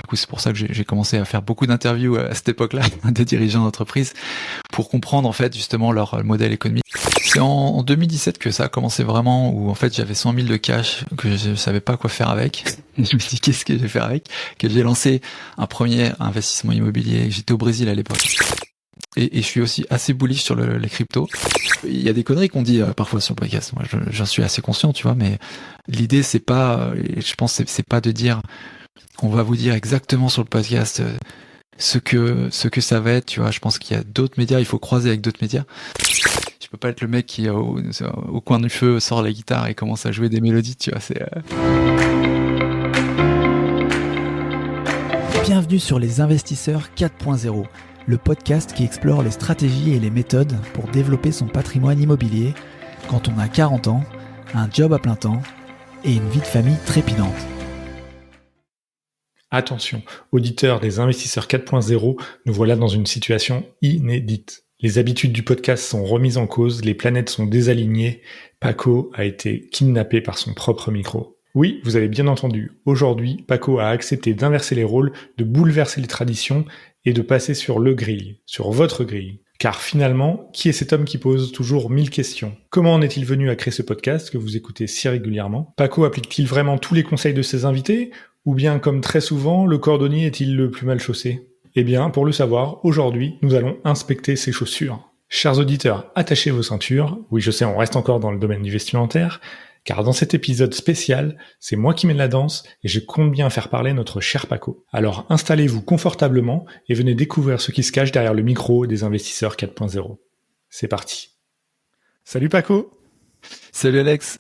Du coup, c'est pour ça que j'ai commencé à faire beaucoup d'interviews à cette époque-là de dirigeants d'entreprise pour comprendre en fait justement leur modèle économique. C'est en 2017 que ça a commencé vraiment, où en fait j'avais 100 000 de cash que je savais pas quoi faire avec. Et je me suis dit qu'est-ce que je vais faire avec, que j'ai lancé un premier investissement immobilier. J'étais au Brésil à l'époque. Et je suis aussi assez bullish sur les cryptos. Il y a des conneries qu'on dit parfois sur le podcast. Moi, j'en suis assez conscient, tu vois, mais l'idée c'est pas, je pense, c'est pas de dire, on va vous dire exactement sur le podcast ce que ça va être, tu vois. Je pense qu'il y a d'autres médias, il faut croiser avec d'autres médias. Je peux pas être le mec qui au coin du feu sort la guitare et commence à jouer des mélodies, tu vois. Bienvenue sur Les Investisseurs 4.0, le podcast qui explore les stratégies et les méthodes pour développer son patrimoine immobilier quand on a 40 ans, un job à plein temps et une vie de famille trépidante. Attention, auditeurs des Investisseurs 4.0, nous voilà dans une situation inédite. Les habitudes du podcast sont remises en cause, les planètes sont désalignées, Paco a été kidnappé par son propre micro. Oui, vous avez bien entendu, aujourd'hui, Paco a accepté d'inverser les rôles, de bouleverser les traditions et de passer sur le grill, sur votre grille. Car finalement, qui est cet homme qui pose toujours 1000 questions? Comment en est-il venu à créer ce podcast que vous écoutez si régulièrement? Paco applique-t-il vraiment tous les conseils de ses invités? Ou bien, comme très souvent, le cordonnier est-il le plus mal chaussé? Eh bien, pour le savoir, aujourd'hui, nous allons inspecter ses chaussures. Chers auditeurs, attachez vos ceintures. Oui, je sais, on reste encore dans le domaine du vestimentaire, car dans cet épisode spécial, c'est moi qui mène la danse et je compte bien faire parler notre cher Paco. Alors installez-vous confortablement et venez découvrir ce qui se cache derrière le micro des Investisseurs 4.0. C'est parti. Salut Paco. Salut Alex.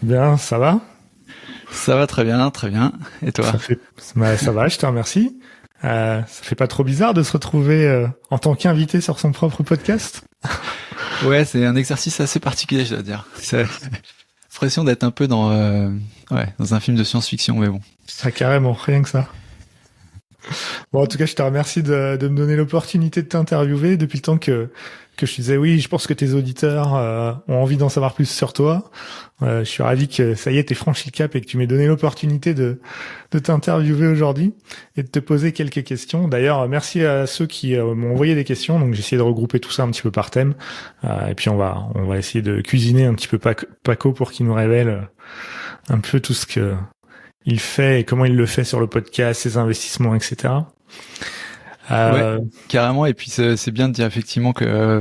Bien, ça va? Ça va très bien, très bien. Et toi? Ça va, je te remercie. Ça fait pas trop bizarre de se retrouver en tant qu'invité sur son propre podcast? Ouais, c'est un exercice assez particulier, je dois dire. C'est l'impression d'être un peu dans un film de science-fiction, mais bon. Ah, carrément, rien que ça. Bon, en tout cas, je te remercie de me donner l'opportunité de t'interviewer depuis le temps que je disais oui, je pense que tes auditeurs ont envie d'en savoir plus sur toi. Je suis ravi que ça y est, t'aies franchi le cap et que tu m'aies donné l'opportunité de t'interviewer aujourd'hui et de te poser quelques questions. D'ailleurs, merci à ceux qui m'ont envoyé des questions. Donc, j'ai essayé de regrouper tout ça un petit peu par thème. Et puis, on va essayer de cuisiner un petit peu Paco pour qu'il nous révèle un peu tout ce que il fait et comment il le fait sur le podcast, ses investissements, etc. Ouais, carrément. Et puis c'est bien de dire effectivement que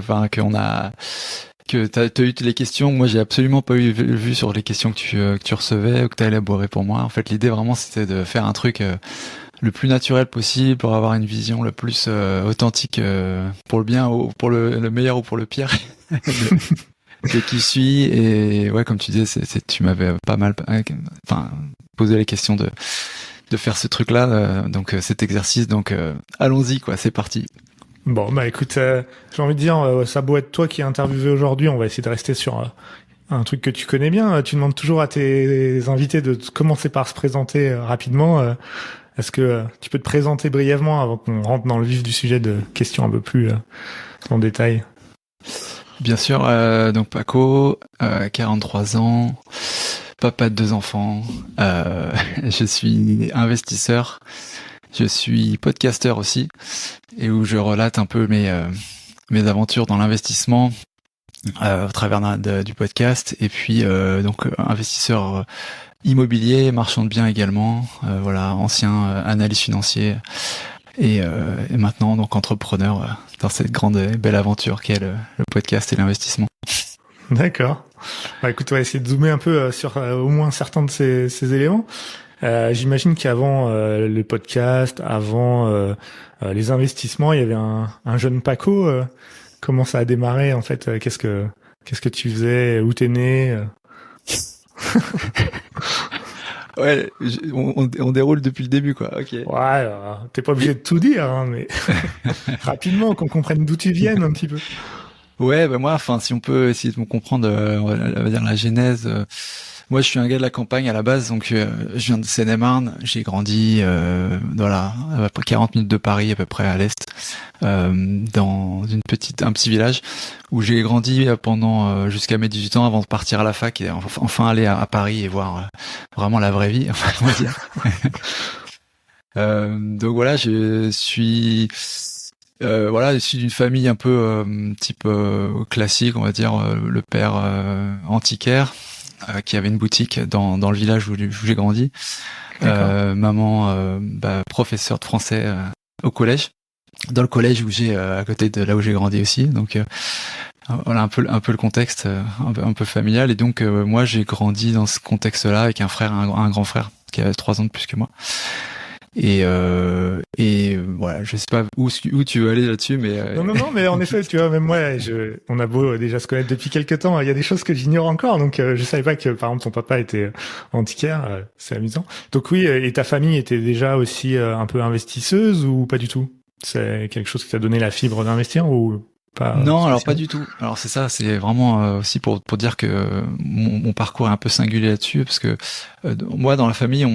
t'as eu les questions. Moi, j'ai absolument pas eu vu sur les questions que tu recevais ou que t'as élaboré pour moi. En fait, l'idée vraiment, c'était de faire un truc le plus naturel possible pour avoir une vision le plus authentique pour le bien ou pour le meilleur ou pour le pire de qui je suis. Et ouais, comme tu disais, tu m'avais pas mal posé les questions de faire ce truc-là, donc cet exercice. Donc allons-y, quoi, c'est parti. Bon, bah écoute, j'ai envie de dire, ça a beau être toi qui es interviewé aujourd'hui, on va essayer de rester sur un truc que tu connais bien. Tu demandes toujours à tes invités de commencer par se présenter rapidement. Est-ce que tu peux te présenter brièvement avant qu'on rentre dans le vif du sujet de questions un peu plus en détail? Bien sûr, donc Paco, 43 ans, papa de 2 enfants, je suis investisseur, je suis podcasteur aussi, et où je relate un peu mes aventures dans l'investissement au travers du podcast, et puis donc investisseur immobilier, marchand de biens également, ancien analyste financier, et maintenant donc entrepreneur dans cette grande et belle aventure qu'est le podcast et l'investissement. D'accord. Bah écoute, on va essayer de zoomer un peu sur au moins certains de ces éléments. J'imagine qu'avant le podcast, avant les investissements, il y avait un jeune Paco. Comment ça a démarré en fait? Qu'est-ce que tu faisais? Où t'es né? Ouais, on déroule depuis le début, quoi. Ok. Ouais, t'es pas obligé de tout dire, hein, mais rapidement qu'on comprenne d'où tu viens un petit peu. Ouais, bah moi, si on peut essayer de me comprendre, on va dire la genèse. Moi, je suis un gars de la campagne à la base, donc je viens de Seine-et-Marne. J'ai grandi, à peu près 40 minutes de Paris, à peu près à l'est, dans un petit village où j'ai grandi pendant jusqu'à mes 18 ans avant de partir à la fac et enfin aller à Paris et voir vraiment la vraie vie, on va dire. Donc voilà, je suis issu d'une famille un peu type classique, on va dire. Le père antiquaire qui avait une boutique dans le village où j'ai grandi. Maman professeure de français au collège. Dans le collège où j'ai à côté de là où j'ai grandi aussi. Donc voilà un peu le contexte un peu familial. Et donc moi j'ai grandi dans ce contexte-là avec un frère, un grand frère qui a 3 ans de plus que moi. Et voilà, je sais pas où tu veux aller là-dessus, mais non, mais en effet, tu vois, même moi, on a beau déjà se connaître depuis quelques temps, il y a des choses que j'ignore encore, donc je savais pas que, par exemple, ton papa était antiquaire, c'est amusant. Donc oui, et ta famille était déjà aussi un peu investisseuse ou pas du tout? C'est quelque chose qui t'a donné la fibre d'investir ou pas? Non, alors pas du tout. Alors c'est ça, c'est vraiment aussi pour dire que mon parcours est un peu singulier là-dessus, parce que moi dans la famille,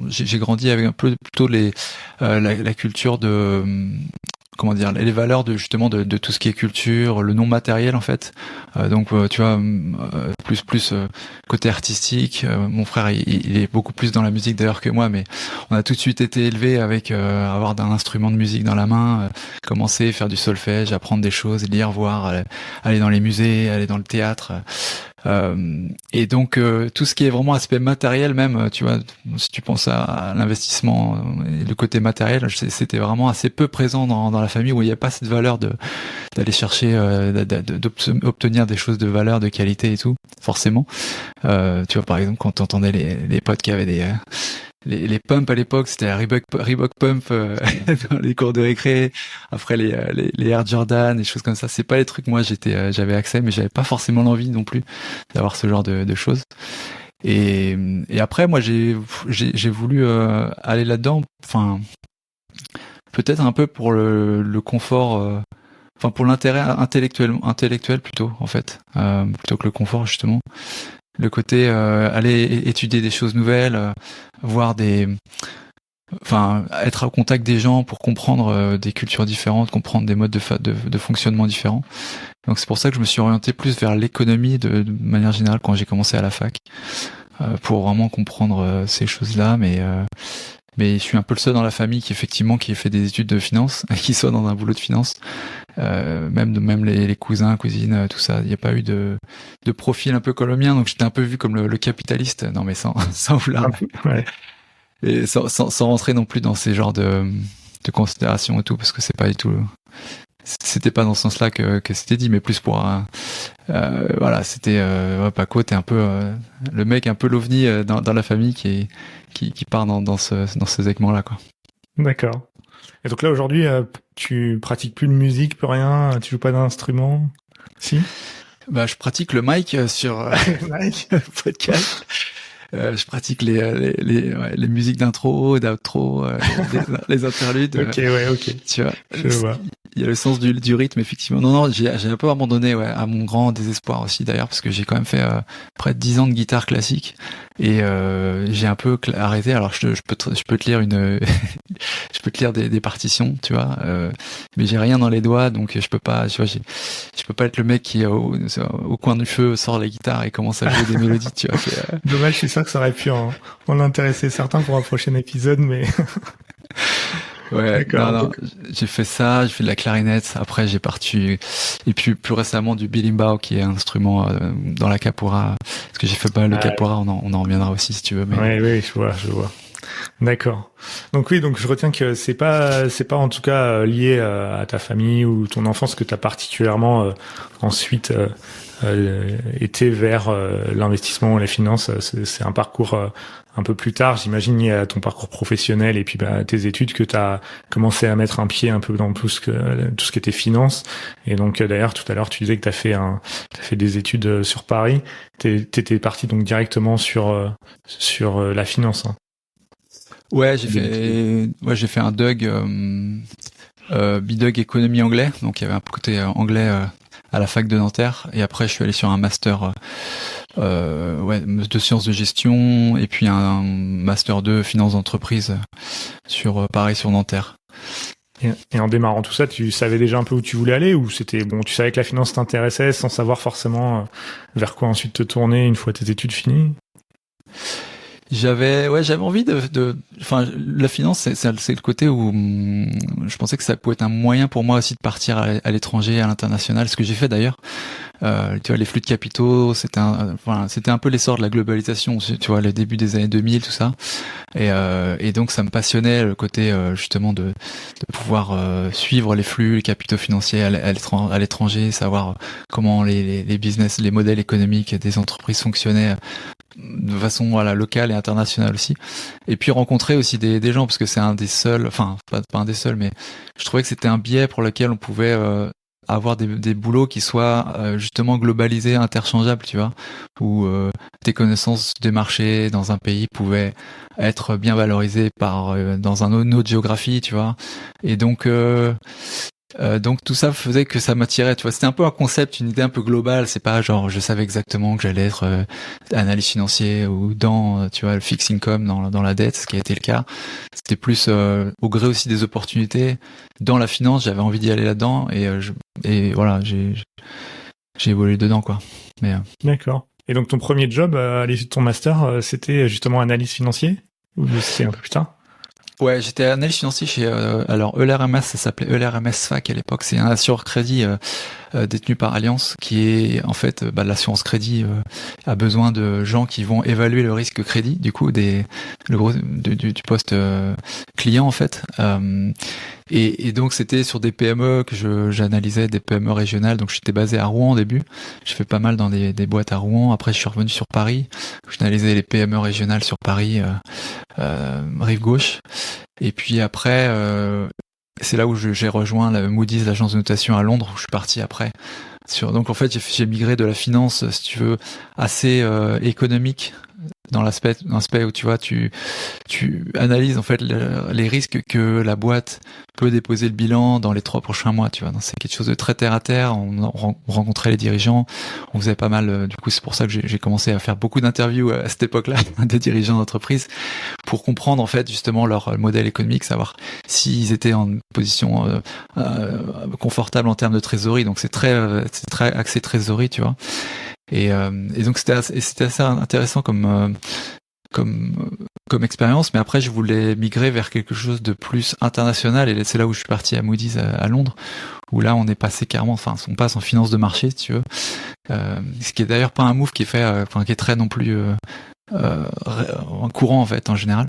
j'ai grandi avec un peu plutôt la culture de comment dire, les valeurs de justement de tout ce qui est culture, le non matériel en fait. Donc tu vois, plus côté artistique. Mon frère il est beaucoup plus dans la musique d'ailleurs que moi, mais on a tout de suite été élevé avec avoir un instrument de musique dans la main, commencer, faire du solfège, apprendre des choses, lire, voir, aller dans les musées, aller dans le théâtre. Et donc tout ce qui est vraiment aspect matériel même, tu vois, si tu penses à l'investissement et le côté matériel, c'était vraiment assez peu présent dans la famille, où il n'y a pas cette valeur d'aller chercher d'obtenir des choses de valeur, de qualité et tout, forcément. Tu vois, par exemple, quand t'entendais les potes qui avaient les pumps à l'époque, c'était la Reebok Pump dans les cours de récré. Après les Air Jordan, des choses comme ça. C'est pas les trucs, moi j'avais accès, mais j'avais pas forcément l'envie non plus d'avoir ce genre de choses. Et après moi j'ai voulu aller là-dedans. Enfin, peut-être un peu pour le confort. Enfin, pour l'intérêt intellectuel plutôt en fait, plutôt que le confort justement. Le côté aller étudier des choses nouvelles, voir être au contact des gens pour comprendre des cultures différentes, comprendre des modes de fonctionnement différents. Donc c'est pour ça que je me suis orienté plus vers l'économie de manière générale quand j'ai commencé à la fac, pour vraiment comprendre ces choses-là. Mais je suis un peu le seul dans la famille qui ait fait des études de finance, qui soit dans un boulot de finance. Même les cousins, cousines, tout ça, il n'y a pas eu de profil un peu comme le mien, donc j'étais un peu vu comme le capitaliste, non mais sans vouloir, Ouais. et sans rentrer non plus dans ces genres de considérations et tout, parce que c'est pas du tout, c'était pas dans ce sens-là que c'était dit, mais plus pour voilà, c'était Paco, t'es un peu le mec un peu l'ovni dans la famille qui part dans ce segment-là, quoi. D'accord. Et donc là, aujourd'hui, tu pratiques plus de musique, plus rien, tu joues pas d'instrument? Si? Je pratique le mic sur podcast. Je pratique les musiques d'intro, d'outro, les interludes. Ok. Tu vois, Je vois. il y a le sens du rythme, effectivement. Non, j'ai un peu abandonné, à mon grand désespoir aussi d'ailleurs, parce que j'ai quand même fait près de 10 ans de guitare classique, et j'ai un peu arrêté. Alors je peux te lire je peux te lire des partitions, tu vois, mais j'ai rien dans les doigts, donc je peux pas, tu vois, je peux pas être le mec qui au coin du feu sort la guitare et commence à jouer des mélodies, tu vois. Dommage, je suis sûr que ça aurait pu en intéresser certains pour un prochain épisode, mais ouais, d'accord. j'ai fait ça, j'ai fait de la clarinette, après j'ai parti, et puis plus récemment du berimbau, qui est un instrument dans la capoeira, parce que j'ai fait pas mal de capoeira, on en reviendra aussi si tu veux. Mais... Oui, je vois. D'accord. Donc oui, donc je retiens que c'est pas en tout cas lié à ta famille ou ton enfance, que tu as particulièrement ensuite été vers l'investissement, les finances. C'est un parcours un peu plus tard, j'imagine, lié à ton parcours professionnel et puis tes études, que tu as commencé à mettre un pied un peu dans tout ce qui était finance. Et donc d'ailleurs tout à l'heure tu disais que t'as fait des études sur Paris. T'étais parti donc directement sur la finance, hein. Ouais, j'ai fait un DUG, BDUG économie anglais, donc il y avait un côté anglais à la fac de Nanterre, et après je suis allé sur un master de sciences de gestion, et puis un master 2 finance d'entreprise pareil sur Nanterre. Et en démarrant tout ça, tu savais déjà un peu où tu voulais aller, ou c'était bon, tu savais que la finance t'intéressait sans savoir forcément vers quoi ensuite te tourner une fois tes études finies? J'avais envie enfin, la finance, c'est le côté où je pensais que ça pouvait être un moyen pour moi aussi de partir à l'étranger, à l'international, ce que j'ai fait d'ailleurs. Tu vois, les flux de capitaux, c'était un peu l'essor de la globalisation, tu vois, le début des années 2000, tout ça. Et donc ça me passionnait le côté justement de pouvoir suivre les flux, les capitaux financiers à l'étranger, savoir comment les business, les modèles économiques des entreprises fonctionnaient de façon locale et internationale aussi. Et puis rencontrer aussi des gens, parce que c'est un des seuls, enfin pas un des seuls, mais je trouvais que c'était un biais pour lequel on pouvait avoir des boulots qui soient justement globalisés, interchangeables, tu vois, où tes connaissances des marchés dans un pays pouvaient être bien valorisées dans une autre géographie, tu vois. Et donc tout ça faisait que ça m'attirait, tu vois. C'était un peu un concept, une idée un peu globale. C'est pas genre je savais exactement que j'allais être analyste financier ou dans, tu vois, le fixed income, dans la dette, ce qui a été le cas. C'était plus au gré aussi des opportunités dans la finance. J'avais envie d'y aller là-dedans et voilà, j'ai évolué dedans, quoi. Mais D'accord. Et donc ton premier job à l'issue de ton master, c'était justement analyste financier ou c'est un peu plus tard? Ouais, j'étais analyste financier chez alors ELRMS, ça s'appelait ELRMS Fac à l'époque. C'est un assureur crédit détenu par Allianz, qui est en fait l'assurance crédit a besoin de gens qui vont évaluer le risque crédit, du coup du poste client en fait. Et donc c'était sur des PME que j'analysais, des PME régionales. Donc j'étais basé à Rouen au début. J'ai fait pas mal dans des boîtes à Rouen. Après je suis revenu sur Paris. J'analysais les PME régionales sur Paris, rive gauche. Et puis après, c'est là où j'ai rejoint la Moody's, l'agence de notation à Londres, où je suis parti après. Donc en fait, j'ai migré de la finance, si tu veux, assez économique, dans l'aspect où tu vois, tu analyses en fait les risques que la boîte peut déposer le bilan dans les 3 prochains mois, tu vois. Donc, c'est quelque chose de très terre à terre. On rencontrait les dirigeants, on faisait pas mal. Du coup, c'est pour ça que j'ai commencé à faire beaucoup d'interviews à cette époque-là des dirigeants d'entreprise pour comprendre en fait justement leur modèle économique, savoir s'ils étaient en position confortable en termes de trésorerie. Donc c'est très axé trésorerie, tu vois. Et donc c'était assez intéressant comme expérience, mais après je voulais migrer vers quelque chose de plus international, et c'est là où je suis parti à Moody's à Londres, où là on est passé carrément, enfin on passe en finance de marché si tu veux, ce qui est d'ailleurs pas un move qui est fait, qui est très non plus courant en fait en général.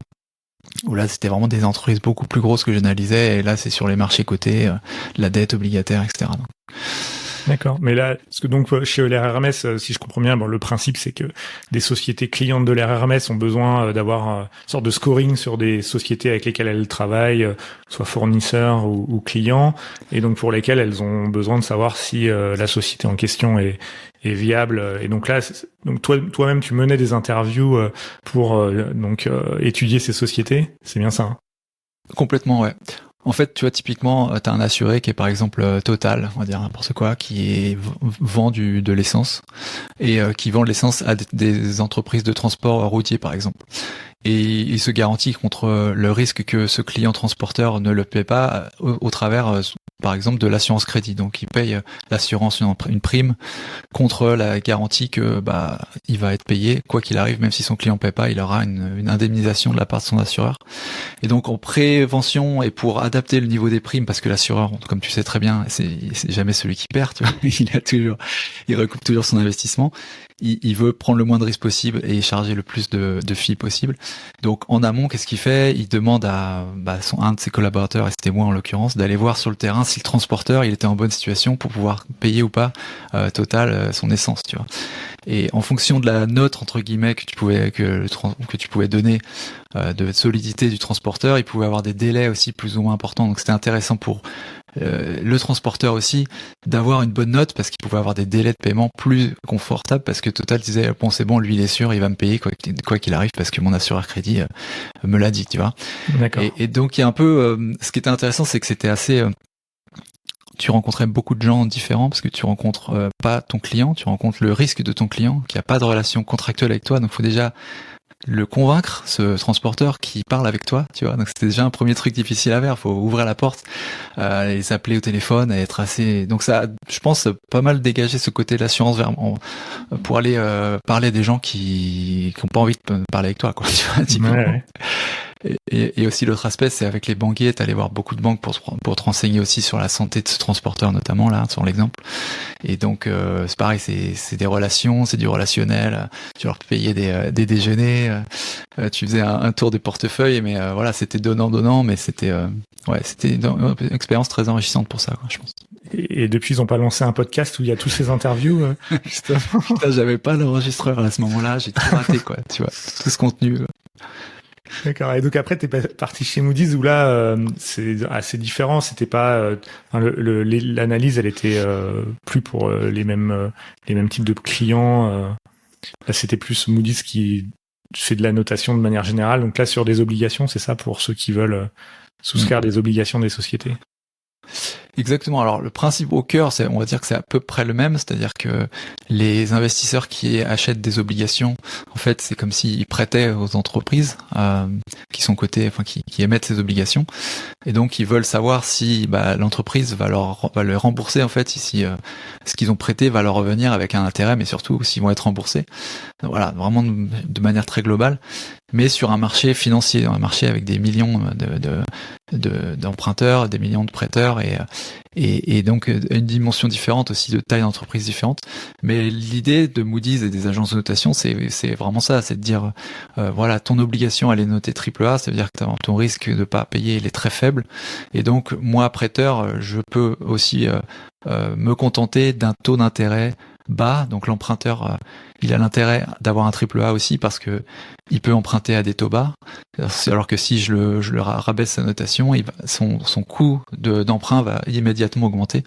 Où là c'était vraiment des entreprises beaucoup plus grosses que j'analysais, et là c'est sur les marchés cotés, la dette obligataire, etc. Donc. D'accord. Mais là, parce que donc chez l'RRMS, si je comprends bien, bon, le principe c'est que des sociétés clientes de l'RRMS ont besoin d'avoir une sorte de scoring sur des sociétés avec lesquelles elles travaillent, soit fournisseurs ou clients, et donc pour lesquelles elles ont besoin de savoir si la société en question est viable. Et donc là, donc toi-même tu menais des interviews pour étudier ces sociétés. C'est bien ça, hein? Complètement, ouais. En fait, tu vois, typiquement, t'as un assuré qui est par exemple Total, on va dire n'importe quoi, qui vend de l'essence et qui vend de l'essence à des entreprises de transport routier, par exemple. Et il se garantit contre le risque que ce client transporteur ne le paie pas au travers, par exemple, de l'assurance crédit. Donc, il paye l'assurance une prime contre la garantie que il va être payé quoi qu'il arrive, même si son client paie pas, il aura une indemnisation de la part de son assureur. Et donc, en prévention et pour adapter le niveau des primes, parce que l'assureur, comme tu sais très bien, c'est jamais celui qui perd, tu vois, il recoupe toujours son investissement. Il veut prendre le moins de risques possible et charger le plus de fees possible. Donc en amont, qu'est-ce qu'il fait? Il demande à un de ses collaborateurs, et c'était moi en l'occurrence, d'aller voir sur le terrain si le transporteur il était en bonne situation pour pouvoir payer ou pas Total son essence, tu vois. Et en fonction de la note entre guillemets que tu pouvais donner de solidité du transporteur, il pouvait avoir des délais aussi plus ou moins importants. Donc c'était intéressant pour le transporteur aussi d'avoir une bonne note, parce qu'il pouvait avoir des délais de paiement plus confortables, parce que Total disait bon c'est bon, lui il est sûr, il va me payer quoi qu'il arrive, parce que mon assureur crédit me l'a dit, tu vois. D'accord. Et donc il y a un peu ce qui était intéressant, c'est que c'était assez tu rencontrais beaucoup de gens différents, parce que tu rencontres pas ton client, tu rencontres le risque de ton client qui a pas de relation contractuelle avec toi. Donc faut déjà le convaincre, ce transporteur qui parle avec toi, tu vois. Donc c'était déjà un premier truc difficile à faire. Faut ouvrir la porte, les appeler au téléphone, et être assez. Donc ça, je pense, pas mal dégager ce côté de l'assurance pour aller parler à des gens qui ont pas envie de parler avec toi, quoi. Tu vois, typiquement. Ouais. Et aussi l'autre aspect, c'est avec les banquiers, t'allais voir beaucoup de banques pour te renseigner aussi sur la santé de ce transporteur, notamment là, sur l'exemple. Et donc c'est pareil, c'est des relations, c'est du relationnel. Tu leur payais des déjeuners, tu faisais un tour des portefeuilles, mais voilà, c'était donnant, mais c'était une expérience très enrichissante pour ça, quoi, je pense. Et depuis, ils ont pas lancé un podcast où il y a tous ces interviews, justement. Putain, j'avais pas l'enregistreur à ce moment-là, j'ai tout raté, quoi, tu vois, tout ce contenu. D'accord. Et donc après, t'es parti chez Moody's où là, c'est assez différent. C'était pas l'analyse, elle était plus pour les mêmes types de clients. Là, c'était plus Moody's qui fait de la notation de manière générale. Donc là, sur des obligations, c'est ça pour ceux qui veulent souscrire des obligations des sociétés. Exactement. Alors le principe au cœur, on va dire que c'est à peu près le même, c'est-à-dire que les investisseurs qui achètent des obligations, en fait, c'est comme s'ils prêtaient aux entreprises qui sont cotées, enfin qui émettent ces obligations, et donc ils veulent savoir si l'entreprise va leur rembourser en fait, si ce qu'ils ont prêté va leur revenir avec un intérêt, mais surtout s'ils vont être remboursés. Voilà, vraiment de manière très globale, mais sur un marché financier, un marché avec des millions d'emprunteurs, des millions de prêteurs et donc une dimension différente aussi, de taille d'entreprise différente. Mais l'idée de Moody's et des agences de notation, c'est vraiment ça, c'est de dire voilà, ton obligation elle est notée AAA, ça veut dire que ton risque de pas payer il est très faible, et donc moi prêteur, je peux aussi me contenter d'un taux d'intérêt bas. Donc l'emprunteur il a l'intérêt d'avoir un AAA aussi parce que il peut emprunter à des taux bas, alors que si je le rabaisse sa notation, son coût d'emprunt va immédiatement augmenter.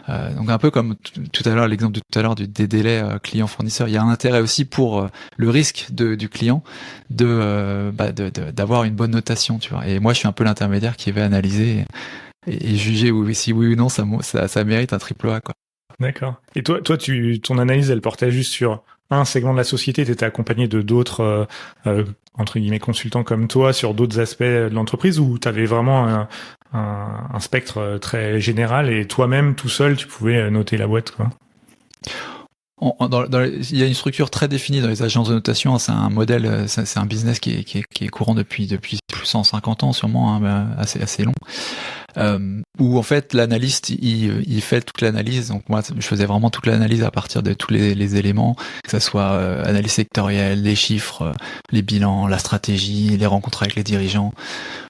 Donc un peu comme tout à l'heure, l'exemple de tout à l'heure des délais client-fournisseur, il y a un intérêt aussi pour le risque du client d'avoir une bonne notation, tu vois. Et moi je suis un peu l'intermédiaire qui va analyser et juger si oui ou non ça mérite un AAA, quoi. D'accord. Et toi, ton analyse, elle portait juste sur un segment de la société, tu étais accompagné de d'autres, entre guillemets, consultants comme toi sur d'autres aspects de l'entreprise, ou tu avais vraiment un spectre très général et toi-même, tout seul, tu pouvais noter la boîte, quoi? Il y a une structure très définie dans les agences de notation. C'est un modèle, c'est un business qui est courant depuis plus de 150 ans sûrement, hein, assez long. Où en fait l'analyste il fait toute l'analyse. Donc moi je faisais vraiment toute l'analyse à partir de tous les éléments, que ça soit analyse sectorielle, les chiffres, les bilans, la stratégie, les rencontres avec les dirigeants,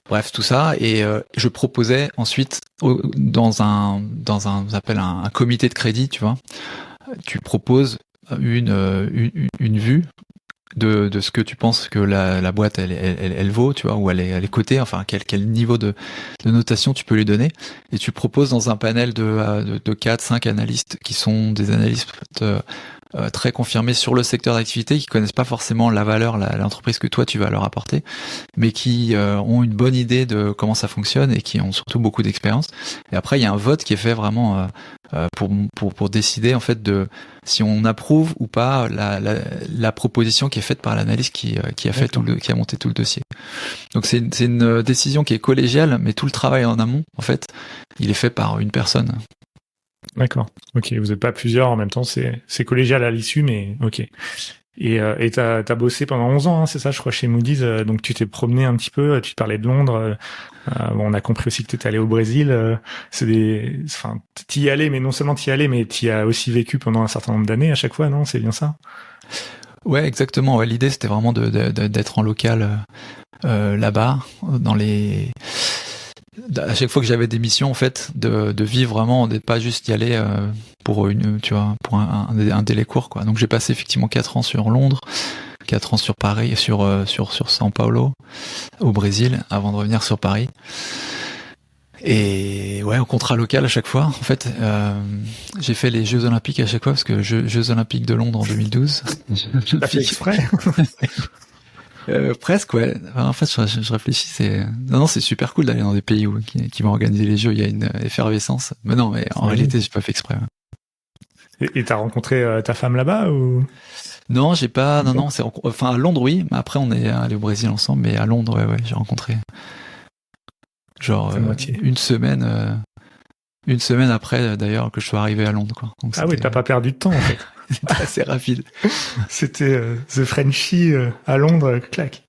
bref tout ça. Et je proposais ensuite dans un appelle un comité de crédit, tu vois. Tu proposes une vue de ce que tu penses que la boîte elle vaut, tu vois, ou elle est cotée, enfin quel niveau de notation tu peux lui donner, et tu proposes dans un panel de 4-5 analystes qui sont des analystes très confirmés sur le secteur d'activité, qui connaissent pas forcément la valeur, l'entreprise que toi tu vas leur apporter, mais qui ont une bonne idée de comment ça fonctionne et qui ont surtout beaucoup d'expérience. Et après il y a un vote qui est fait vraiment pour décider en fait de si on approuve ou pas la proposition qui est faite par l'analyste qui a fait qui a monté tout le dossier. Donc c'est une décision qui est collégiale, mais tout le travail en amont en fait il est fait par une personne. D'accord. Ok, vous n'êtes pas plusieurs en même temps, c'est collégial à l'issue, mais ok. Et t'as bossé pendant 11 ans, hein, c'est ça, je crois, chez Moody's. Donc tu t'es promené un petit peu, tu parlais de Londres. Bon, on a compris aussi que t'étais allé au Brésil. T'y y allais, mais non seulement t'y allais, mais t'y as aussi vécu pendant un certain nombre d'années à chaque fois, non? C'est bien ça? Ouais, exactement. Ouais, l'idée c'était vraiment d'être en local là-bas, à chaque fois que j'avais des missions, en fait, de vivre vraiment, d'être pas juste y aller pour un délai court, quoi. Donc j'ai passé effectivement 4 ans sur Londres, 4 ans sur Paris, sur São Paulo, au Brésil, avant de revenir sur Paris. Et ouais, au contrat local à chaque fois. En fait, j'ai fait les Jeux Olympiques à chaque fois, parce que Jeux Olympiques de Londres en 2012. T'as fait exprès? Presque, ouais. En fait, je réfléchis, c'est super cool d'aller dans des pays qui vont organiser les jeux, il y a une effervescence. Mais non, mais en réalité, j'ai pas fait exprès. Ouais. Et t'as rencontré ta femme là-bas ou? Non, j'ai pas. Non, Non. non. Enfin, à Londres, oui. Mais après, on est allé au Brésil ensemble. Mais à Londres, ouais, j'ai rencontré. Genre C'est moitié. une semaine après, d'ailleurs, que je sois arrivé à Londres, quoi. Donc Ah oui, t'as pas perdu de temps en fait. c'était assez rapide. C'était The Frenchie à Londres, clac.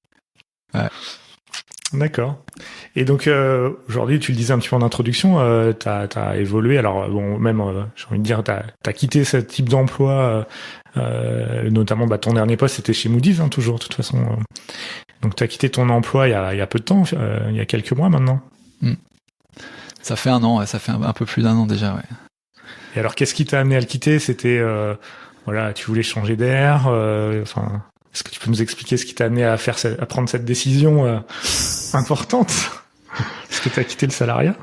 Ouais. D'accord. Et donc aujourd'hui, tu le disais un petit peu en introduction, t'as évolué. Alors bon, même j'ai envie de dire, t'as quitté ce type d'emploi, notamment ton dernier poste, c'était chez Moody's, hein, toujours de toute façon. Donc t'as quitté ton emploi il y a peu de temps, il y a quelques mois maintenant. Ça fait 1 an, ouais, ça fait un peu plus d'1 an déjà, ouais. Et alors, qu'est-ce qui t'a amené à le quitter? C'était voilà, tu voulais changer d'air. Enfin, est-ce que tu peux nous expliquer ce qui t'a amené à prendre cette décision importante? Est-ce que t'as quitté le salariat?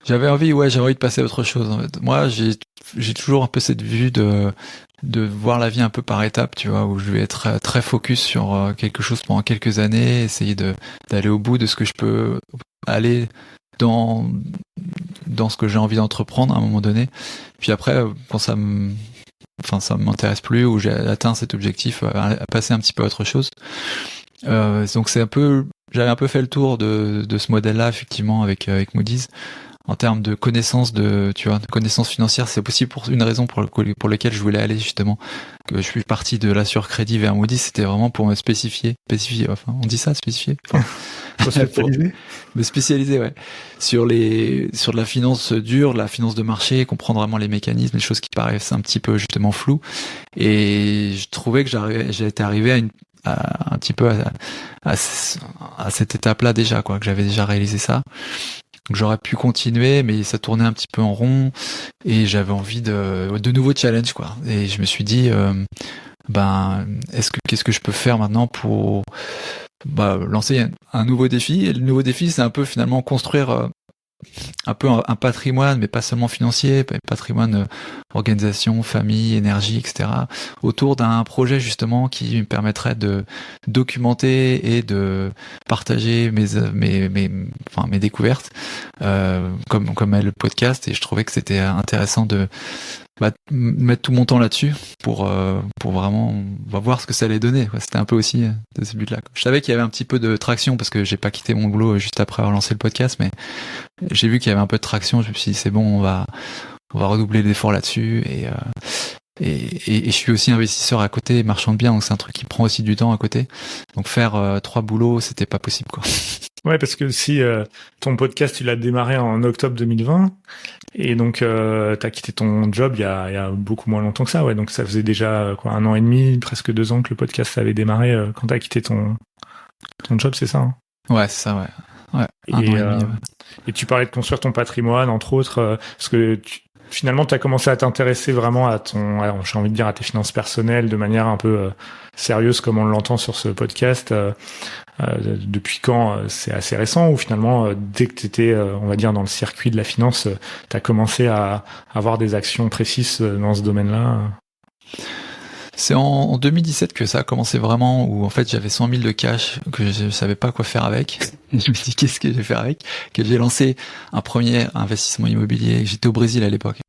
J'avais envie de passer à autre chose. En fait. Moi, j'ai toujours un peu cette vue de voir la vie un peu par étapes, tu vois, où je vais être très focus sur quelque chose pendant quelques années, essayer d'aller au bout de ce que je peux aller dans ce que j'ai envie d'entreprendre à un moment donné. Puis après, quand ça m'intéresse plus ou j'ai atteint cet objectif, à passer un petit peu à autre chose. Donc j'avais un peu fait le tour de ce modèle-là effectivement avec Moody's. En termes de connaissances de connaissances financières, c'est aussi pour une raison pour laquelle je voulais aller justement, que je suis parti de l'Assure-Crédit vers Moody's, c'était vraiment pour me spécifier, enfin, on dit ça, spécifier? Enfin, pour me spécialiser, ouais, sur de la finance dure, de la finance de marché, comprendre vraiment les mécanismes, les choses qui paraissent un petit peu justement floues. Et je trouvais que j'étais arrivé un petit peu à cette étape-là déjà, quoi, que j'avais déjà réalisé ça. Donc j'aurais pu continuer, mais ça tournait un petit peu en rond et j'avais envie de nouveaux challenges, quoi. Et je me suis dit, qu'est-ce que je peux faire maintenant pour lancer un nouveau défi? Et le nouveau défi, c'est un peu finalement construire un peu un patrimoine, mais pas seulement financier, patrimoine, organisation, famille, énergie, etc., autour d'un projet justement qui me permettrait de documenter et de partager mes découvertes, comme est le podcast. Et je trouvais que c'était intéressant de mettre tout mon temps là-dessus pour vraiment voir ce que ça allait donner. C'était un peu aussi de ce but-là. Je savais qu'il y avait un petit peu de traction parce que j'ai pas quitté mon boulot juste après avoir lancé le podcast, mais j'ai vu qu'il y avait un peu de traction. Je me suis dit c'est bon, on va redoubler l'effort là-dessus et je suis aussi investisseur à côté, marchand de biens, donc c'est un truc qui prend aussi du temps à côté. Donc faire 3 boulots, c'était pas possible, quoi. Ouais, parce que si ton podcast, tu l'as démarré en octobre 2020, et donc t'as quitté ton job il y a beaucoup moins longtemps que ça, ouais. Donc ça faisait déjà 1 an et demi, presque 2 ans que le podcast avait démarré quand t'as quitté ton job, c'est ça, hein? Ouais, c'est ça, ouais. Ouais, 1 an et demi, ouais. Et tu parlais de construire ton patrimoine, entre autres, parce que finalement, tu as commencé à t'intéresser vraiment à j'ai envie de dire, à tes finances personnelles de manière un peu sérieuse, comme on l'entend sur ce podcast. Depuis quand? C'est assez récent, ou finalement, dès que tu étais, on va dire, dans le circuit de la finance, tu as commencé à avoir des actions précises dans ce domaine-là? C'est en 2017 que ça a commencé vraiment, où en fait j'avais 100 000 de cash que je savais pas quoi faire avec. Et je me dis qu'est-ce que je vais faire avec? Que j'ai lancé un premier investissement immobilier. J'étais au Brésil à l'époque.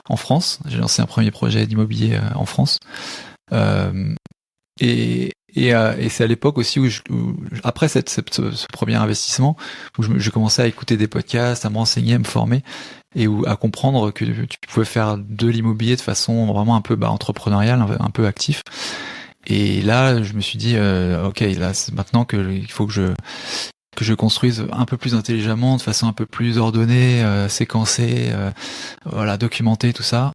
En France, j'ai lancé un premier projet d'immobilier en France. Et c'est à l'époque aussi où après ce premier investissement, où je commençais à écouter des podcasts, à me renseigner, à me former, et à comprendre que tu pouvais faire de l'immobilier de façon vraiment un peu entrepreneuriale, un peu actif. Et là, je me suis dit, ok, là, c'est maintenant il faut que je construise un peu plus intelligemment, de façon un peu plus ordonnée, séquencée, documentée, tout ça.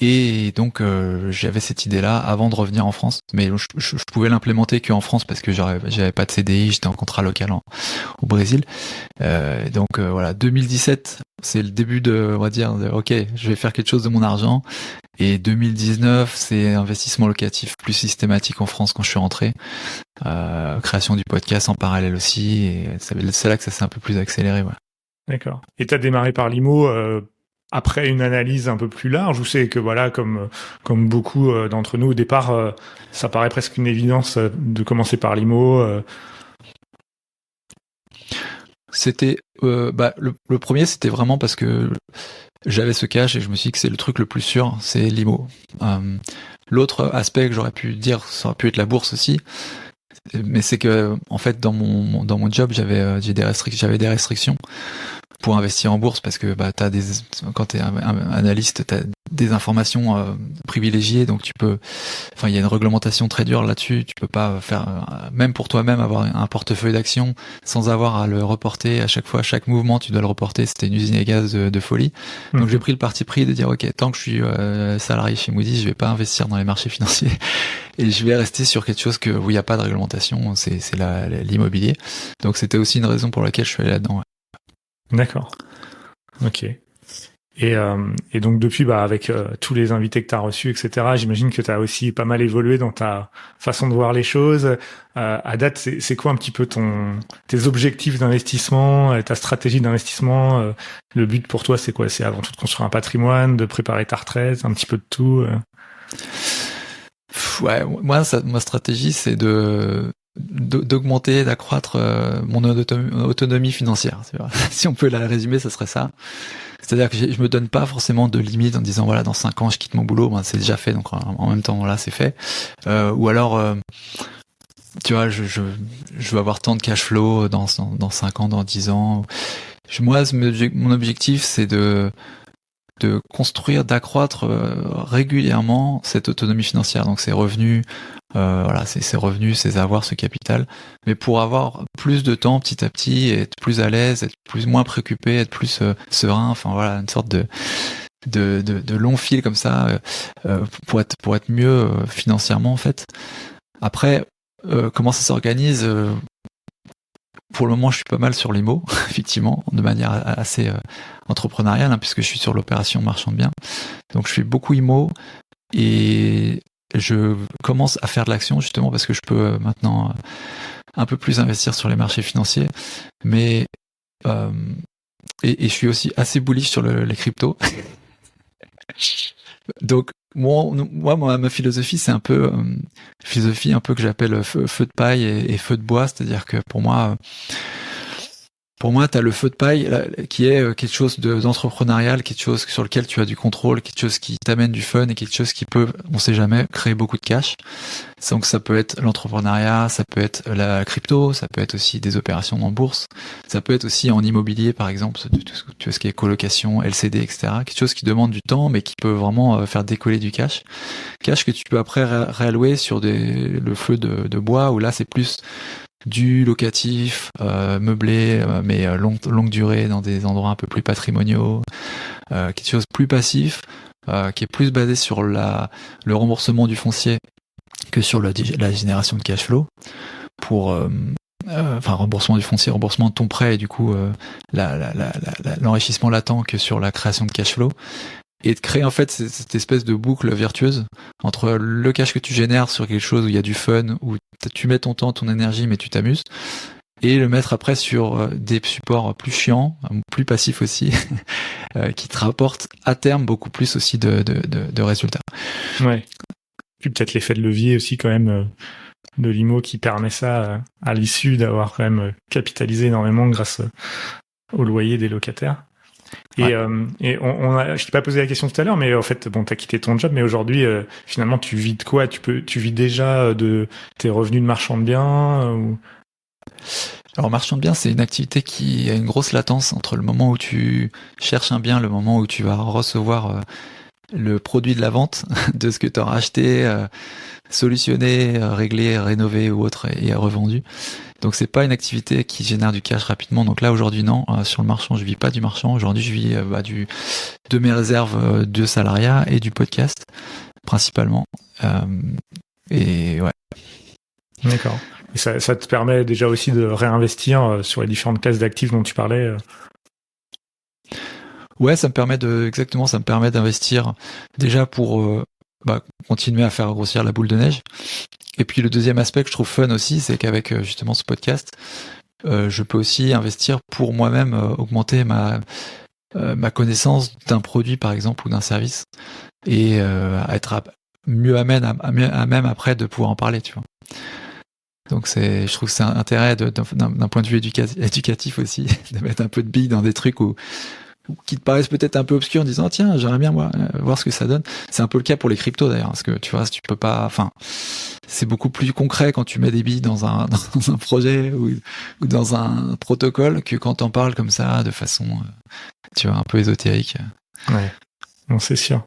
Et donc j'avais cette idée-là avant de revenir en France, mais je pouvais l'implémenter qu'en France parce que j'avais pas de CDI, j'étais en contrat local au Brésil. Donc voilà, 2017, c'est le début on va dire, ok, je vais faire quelque chose de mon argent. Et 2019, c'est investissement locatif plus systématique en France quand je suis rentré. Création du podcast en parallèle aussi, et c'est là que ça s'est un peu plus accéléré. Ouais. D'accord. Et t'as démarré par l'IMO après une analyse un peu plus large, ou c'est que voilà, comme beaucoup d'entre nous au départ, ça paraît presque une évidence de commencer par l'IMO. C'était le premier, c'était vraiment parce que j'avais ce cash et je me suis dit que c'est le truc le plus sûr, c'est l'IMO. L'autre aspect que j'aurais pu dire, ça aurait pu être la bourse aussi. Mais c'est que, en fait, dans mon job, j'avais des restrictions pour investir en bourse parce que quand t'es un analyste, t'as des informations privilégiées, donc il y a une réglementation très dure là-dessus. Tu peux pas faire, même pour toi-même, avoir un portefeuille d'actions sans avoir à le reporter à chaque fois, chaque mouvement, tu dois le reporter. C'était une usine à gaz de folie. Donc j'ai pris le parti pris de dire ok, tant que je suis salarié chez Moody's, je vais pas investir dans les marchés financiers et je vais rester sur quelque chose où il n'y a pas de réglementation. C'est l'immobilier. Donc c'était aussi une raison pour laquelle je suis allé là-dedans. Ouais. D'accord. Ok. Et donc depuis, avec tous les invités que tu as reçus, etc., j'imagine que tu as aussi pas mal évolué dans ta façon de voir les choses. À date, c'est quoi un petit peu tes objectifs d'investissement, ta stratégie d'investissement? Le but pour toi, c'est quoi? C'est avant tout de construire un patrimoine, de préparer ta retraite, un petit peu de tout. Ouais, moi, ma stratégie, c'est d'augmenter, d'accroître mon autonomie financière. Si on peut la résumer, ça serait ça. C'est-à-dire que je me donne pas forcément de limite en disant voilà, dans 5 ans je quitte mon boulot, c'est déjà fait, donc en même temps voilà, c'est fait. Ou alors tu vois, je veux avoir tant de cash flow dans 5 ans, dans 10 ans. Moi, mon objectif, c'est de construire, d'accroître régulièrement cette autonomie financière. Donc ces revenus, ces revenus, ces avoirs, ce capital, mais pour avoir plus de temps petit à petit, être plus à l'aise, être moins préoccupé, être plus serein. Enfin voilà, une sorte de long fil comme ça pour être mieux financièrement en fait. Après, comment ça s'organise? Pour le moment, je suis pas mal sur l'IMO, effectivement, de manière assez entrepreneuriale, puisque je suis sur l'opération marchand de biens. Donc, je fais beaucoup IMO et je commence à faire de l'action, justement, parce que je peux maintenant un peu plus investir sur les marchés financiers. Mais et je suis aussi assez bullish sur les cryptos. Donc, moi, ma philosophie, c'est un peu philosophie un peu que j'appelle feu de paille et feu de bois, c'est-à-dire que pour moi, t'as le feu de paille là, qui est quelque chose d'entrepreneurial, quelque chose sur lequel tu as du contrôle, quelque chose qui t'amène du fun et quelque chose qui peut, on sait jamais, créer beaucoup de cash. Donc ça peut être l'entrepreneuriat, ça peut être la crypto, ça peut être aussi des opérations en bourse, ça peut être aussi en immobilier par exemple, tout ce qui est colocation, LCD, etc. Quelque chose qui demande du temps mais qui peut vraiment faire décoller du cash. Cash que tu peux après réallouer sur le feu de bois où là c'est plus du locatif, meublé, mais longue durée dans des endroits un peu plus patrimoniaux, quelque chose de plus passif, qui est plus basé sur le remboursement du foncier que sur la génération de cash flow pour remboursement du foncier, remboursement de ton prêt et du coup l'enrichissement latent que sur la création de cash flow. Et de créer en fait cette espèce de boucle vertueuse entre le cash que tu génères sur quelque chose où il y a du fun, où tu mets ton temps, ton énergie, mais tu t'amuses, et le mettre après sur des supports plus chiants, plus passifs aussi, qui te rapportent à terme beaucoup plus aussi de résultats. Ouais. Puis peut-être l'effet de levier aussi quand même de l'IMO qui permet ça à l'issue d'avoir quand même capitalisé énormément grâce au loyer des locataires. Et, ouais. Je t'ai pas posé la question tout à l'heure, mais en fait, t'as quitté ton job, mais aujourd'hui, finalement, tu vis de quoi? Tu vis déjà de tes revenus de marchand de biens ou... Alors, marchand de biens, c'est une activité qui a une grosse latence entre le moment où tu cherches un bien, le moment où tu vas recevoir le produit de la vente de ce que tu auras acheté, solutionné, réglé, rénové ou autre et revendu. Donc c'est pas une activité qui génère du cash rapidement. Donc là aujourd'hui non, sur le marchand je vis pas du marchand. Aujourd'hui je vis de mes réserves de salariat et du podcast principalement. Et ouais. D'accord. Et ça te permet déjà aussi de réinvestir sur les différentes classes d'actifs dont tu parlais. Ouais, ça me permet d'investir déjà pour continuer à faire grossir la boule de neige. Et puis le deuxième aspect que je trouve fun aussi, c'est qu'avec justement ce podcast, je peux aussi investir pour moi-même augmenter ma connaissance d'un produit par exemple ou d'un service et être mieux à même après de pouvoir en parler, tu vois. Donc je trouve que c'est un intérêt d'un point de vue éducatif aussi de mettre un peu de billes dans des trucs où qui te paraissent peut-être un peu obscurs en disant tiens, j'aimerais bien moi voir ce que ça donne. C'est un peu le cas pour les cryptos d'ailleurs, parce que tu vois, si tu peux pas, enfin, c'est beaucoup plus concret quand tu mets des billes dans un projet ou dans un protocole que quand t'en parles comme ça de façon, tu vois, un peu ésotérique. Ouais, non, c'est sûr.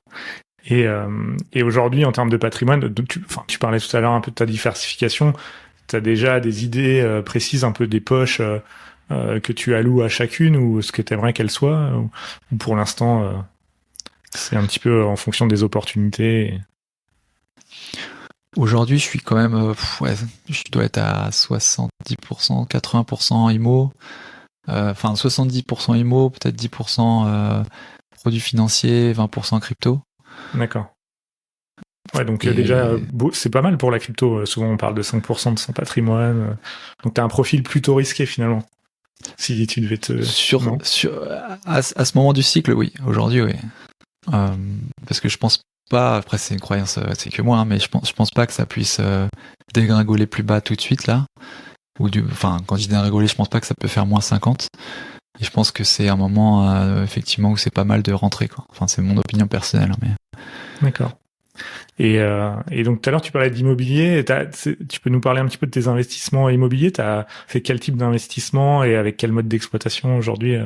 Et aujourd'hui, en termes de patrimoine, tu parlais tout à l'heure un peu de ta diversification. T'as déjà des idées précises, un peu des poches que tu alloues à chacune, ou ce que t'aimerais qu'elles soient, ou pour l'instant, c'est un petit peu en fonction des opportunités. Aujourd'hui, je suis quand même, je dois être à 70%, 80% IMO, enfin 70% IMO, peut-être 10% produits financiers, 20% crypto. D'accord. Ouais, donc déjà, c'est pas mal pour la crypto. Souvent, on parle de 5% de son patrimoine. Donc, t'as un profil plutôt risqué, finalement. Si tu devais te... À ce moment du cycle, oui. Aujourd'hui, oui. Parce que je pense pas, après c'est une croyance, c'est que moi, hein, mais je pense pas que ça puisse dégringoler plus bas tout de suite, là. Enfin, quand je dis dégringoler, je pense pas que ça peut faire moins 50. Et je pense que c'est un moment, effectivement, où c'est pas mal de rentrer, quoi. Enfin, c'est mon opinion personnelle, hein, mais... D'accord. Et donc tout à l'heure tu parlais d'immobilier. Tu peux nous parler un petit peu de tes investissements immobiliers. T'as fait quel type d'investissement et avec quel mode d'exploitation aujourd'hui?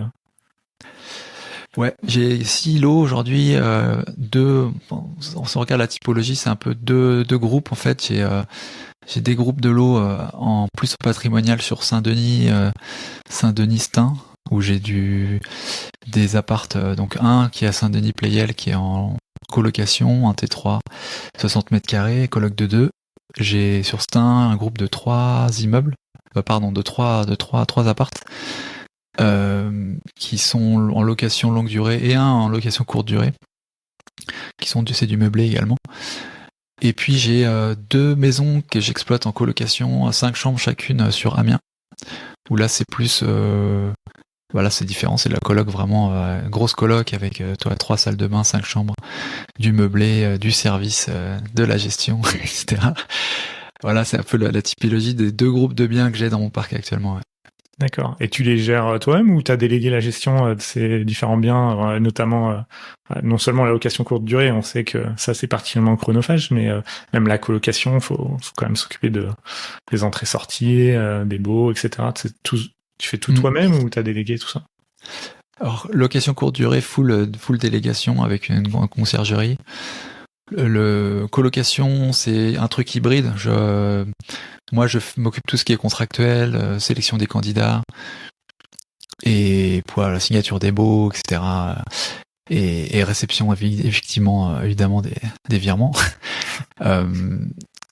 Ouais, j'ai 6 lots aujourd'hui. On se regarde la typologie, c'est un peu deux groupes en fait. J'ai des groupes de lots en plus patrimonial sur Saint-Denis, Saint-Denis-Stein, où j'ai des appartes. Donc un qui est à Saint-Denis Pleyel, qui est en colocation, un T3, 60 mètres carrés, coloc de 2. J'ai sur Stein un groupe de 3 immeubles, de trois appartes, qui sont en location longue durée et un en location courte durée, c'est du meublé également. Et puis j'ai 2 maisons que j'exploite en colocation, 5 chambres chacune sur Amiens, où là c'est plus... Voilà, c'est différent, c'est de la coloc vraiment grosse coloc avec 3 salles de bain, 5 chambres, du meublé, du service, de la gestion, etc. Voilà, c'est un peu la typologie des 2 groupes de biens que j'ai dans mon parc actuellement. Ouais. D'accord. Et tu les gères toi-même ou t'as délégué la gestion de ces différents biens, notamment non seulement la location courte durée, on sait que ça c'est particulièrement chronophage, mais même la colocation, faut quand même s'occuper des entrées-sorties, des baux, etc. Tu fais tout toi-même ou t'as délégué tout ça? Alors, location courte durée, full délégation avec une conciergerie. Le colocation, c'est un truc hybride. Moi, je m'occupe de tout ce qui est contractuel, sélection des candidats, et pour la signature des baux, etc. Et réception, effectivement, évidemment, des virements.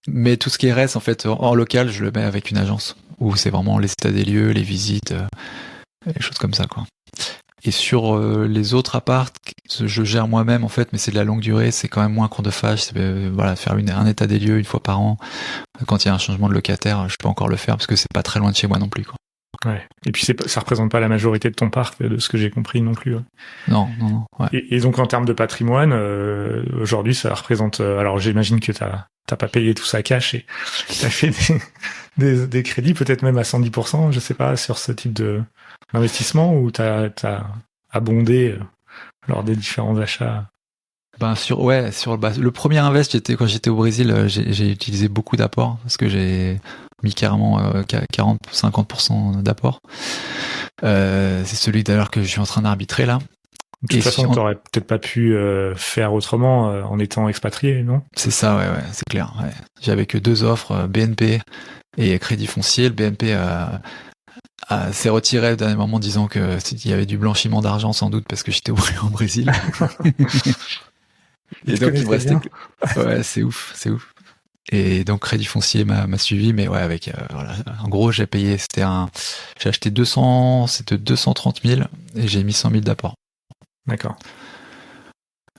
Mais tout ce qui reste, en fait, en local, je le mets avec une agence, où c'est vraiment les états des lieux, les visites, les choses comme ça, quoi. Et sur les autres apparts, je gère moi-même en fait, mais c'est de la longue durée, c'est quand même moins chronophage. Voilà, faire un état des lieux une fois par an. Quand il y a un changement de locataire, je peux encore le faire parce que c'est pas très loin de chez moi non plus, quoi. Ouais. Et puis ça représente pas la majorité de ton parc, de ce que j'ai compris non plus. Ouais. Non. Ouais. Et donc en termes de patrimoine, aujourd'hui ça représente. Alors j'imagine que t'as pas payé tout ça cash et t'as fait des crédits peut-être même à 110%, je sais pas, sur ce type d'investissement, ou t'as abondé lors des différents achats. Le premier invest, quand j'étais au Brésil, j'ai utilisé beaucoup d'apports parce que j'ai mis carrément 40-50% d'apport. C'est celui d'ailleurs que je suis en train d'arbitrer là. De toute façon, t'aurais peut-être pas pu faire autrement en étant expatrié, non? C'est ça, ouais, c'est clair. Ouais. J'avais que 2 offres, BNP et Crédit Foncier. Le BNP s'est retiré au dernier moment, disant que il y avait du blanchiment d'argent sans doute parce que j'étais au Brésil. Et donc il me restait. Ouais, c'est ouf. Et donc Crédit Foncier m'a suivi, mais ouais, avec voilà. En gros, j'ai payé. J'ai acheté 230 000 et j'ai mis 100 000 d'apport. D'accord.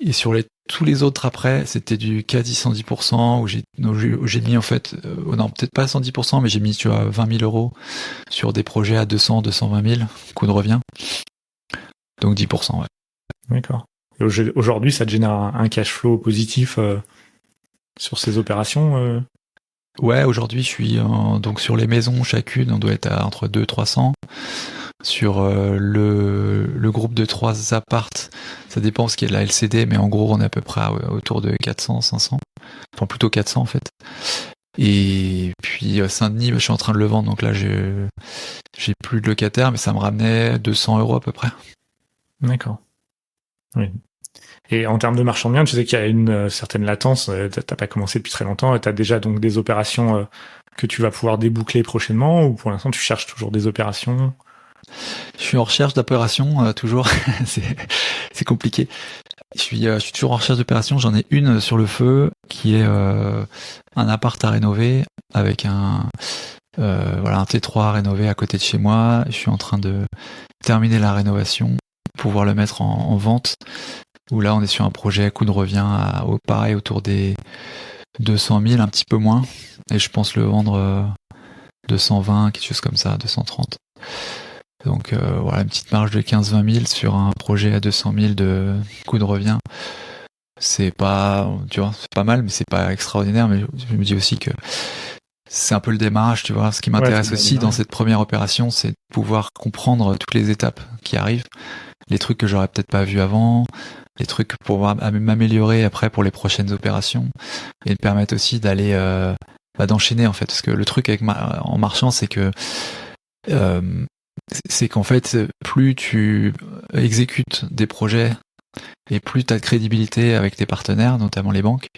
Et sur tous les autres après, c'était du quasi 110%, où j'ai mis en fait, non, peut-être pas 110%, mais j'ai mis, 20 000 euros sur des projets à 220 000, coût de revient. Donc 10%, ouais. D'accord. Et aujourd'hui, ça te génère un cash flow positif sur ces opérations Ouais, aujourd'hui, je suis donc sur les maisons, chacune, on doit être entre 200 et 300. Sur le groupe de 3 appartes, ça dépend ce qu'il y a de la LCD, mais en gros, on est à peu près autour de 400, 500. Enfin, plutôt 400 en fait. Et puis Saint-Denis, je suis en train de le vendre, donc là, j'ai plus de locataires, mais ça me ramenait 200 € à peu près. D'accord. Oui. Et en termes de marchand de biens, tu sais qu'il y a une certaine latence. T'as pas commencé depuis très longtemps. T'as déjà donc des opérations que tu vas pouvoir déboucler prochainement, ou pour l'instant tu cherches toujours des opérations? Je suis en recherche d'opérations, toujours. c'est compliqué. Je suis toujours en recherche d'opérations. J'en ai une sur le feu qui est un appart à rénover avec un T3 à rénover à côté de chez moi. Je suis en train de terminer la rénovation pour pouvoir le mettre en vente. Où là, on est sur un projet coût de revient pareil autour des 200 000, un petit peu moins. Et je pense le vendre 220, quelque chose comme ça, 230. Donc voilà, une petite marge de 15-20 000 sur un projet à 200 000 de coût de revient. C'est pas, tu vois, c'est pas mal, mais c'est pas extraordinaire. Mais je me dis aussi que c'est un peu le démarrage, tu vois. Ce qui m'intéresse aussi dans cette première opération, c'est de pouvoir comprendre toutes les étapes qui arrivent, les trucs que j'aurais peut-être pas vus avant, les trucs pour m'améliorer après pour les prochaines opérations, et me permettre aussi d'aller d'enchaîner en fait. Parce que le truc en marchand, c'est que c'est qu'en fait, plus tu exécutes des projets et plus tu as de crédibilité avec tes partenaires, notamment les banques.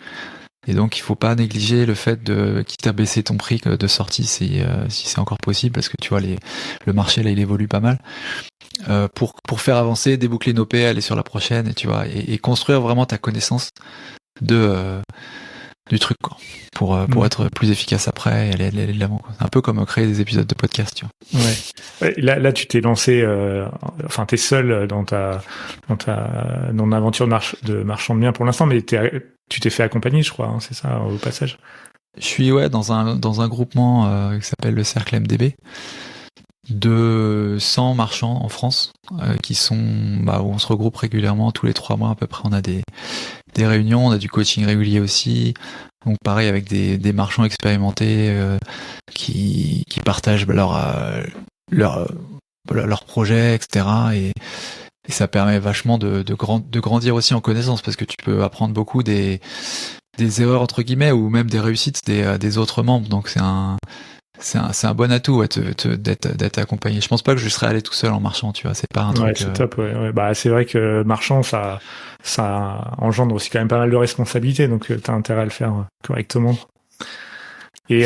Et donc, il faut pas négliger le fait de, quitte à baisser ton prix de sortie si c'est encore possible, parce que tu vois, le marché là, il évolue pas mal. Pour faire avancer, déboucler nos P, aller sur la prochaine, et tu vois, et construire vraiment ta connaissance du truc, quoi, pour être plus efficace après et aller de l'avant, quoi. C'est un peu comme créer des épisodes de podcast, tu vois. Ouais. Là, tu t'es lancé, enfin, t'es seul dans l'aventure de marchand de biens pour l'instant, mais tu t'es fait accompagner, je crois, hein, c'est ça, au passage. Je suis dans un groupement qui s'appelle le Cercle MDB, de 100 marchands en France qui sont où on se regroupe régulièrement tous les 3 mois à peu près. On a des réunions, on a du coaching régulier aussi. Donc pareil avec des marchands expérimentés qui partagent leurs projets, etc. Et ça permet vachement de grandir aussi en connaissance, parce que tu peux apprendre beaucoup des erreurs entre guillemets, ou même des réussites des autres membres. Donc c'est un bon atout, ouais, d'être accompagné. Je pense pas que je serais allé tout seul en marchand, tu vois. C'est pas un truc. Ouais, c'est top. Ouais. Bah, c'est vrai que marchand, ça engendre aussi quand même pas mal de responsabilités, donc t'as intérêt à le faire correctement. Et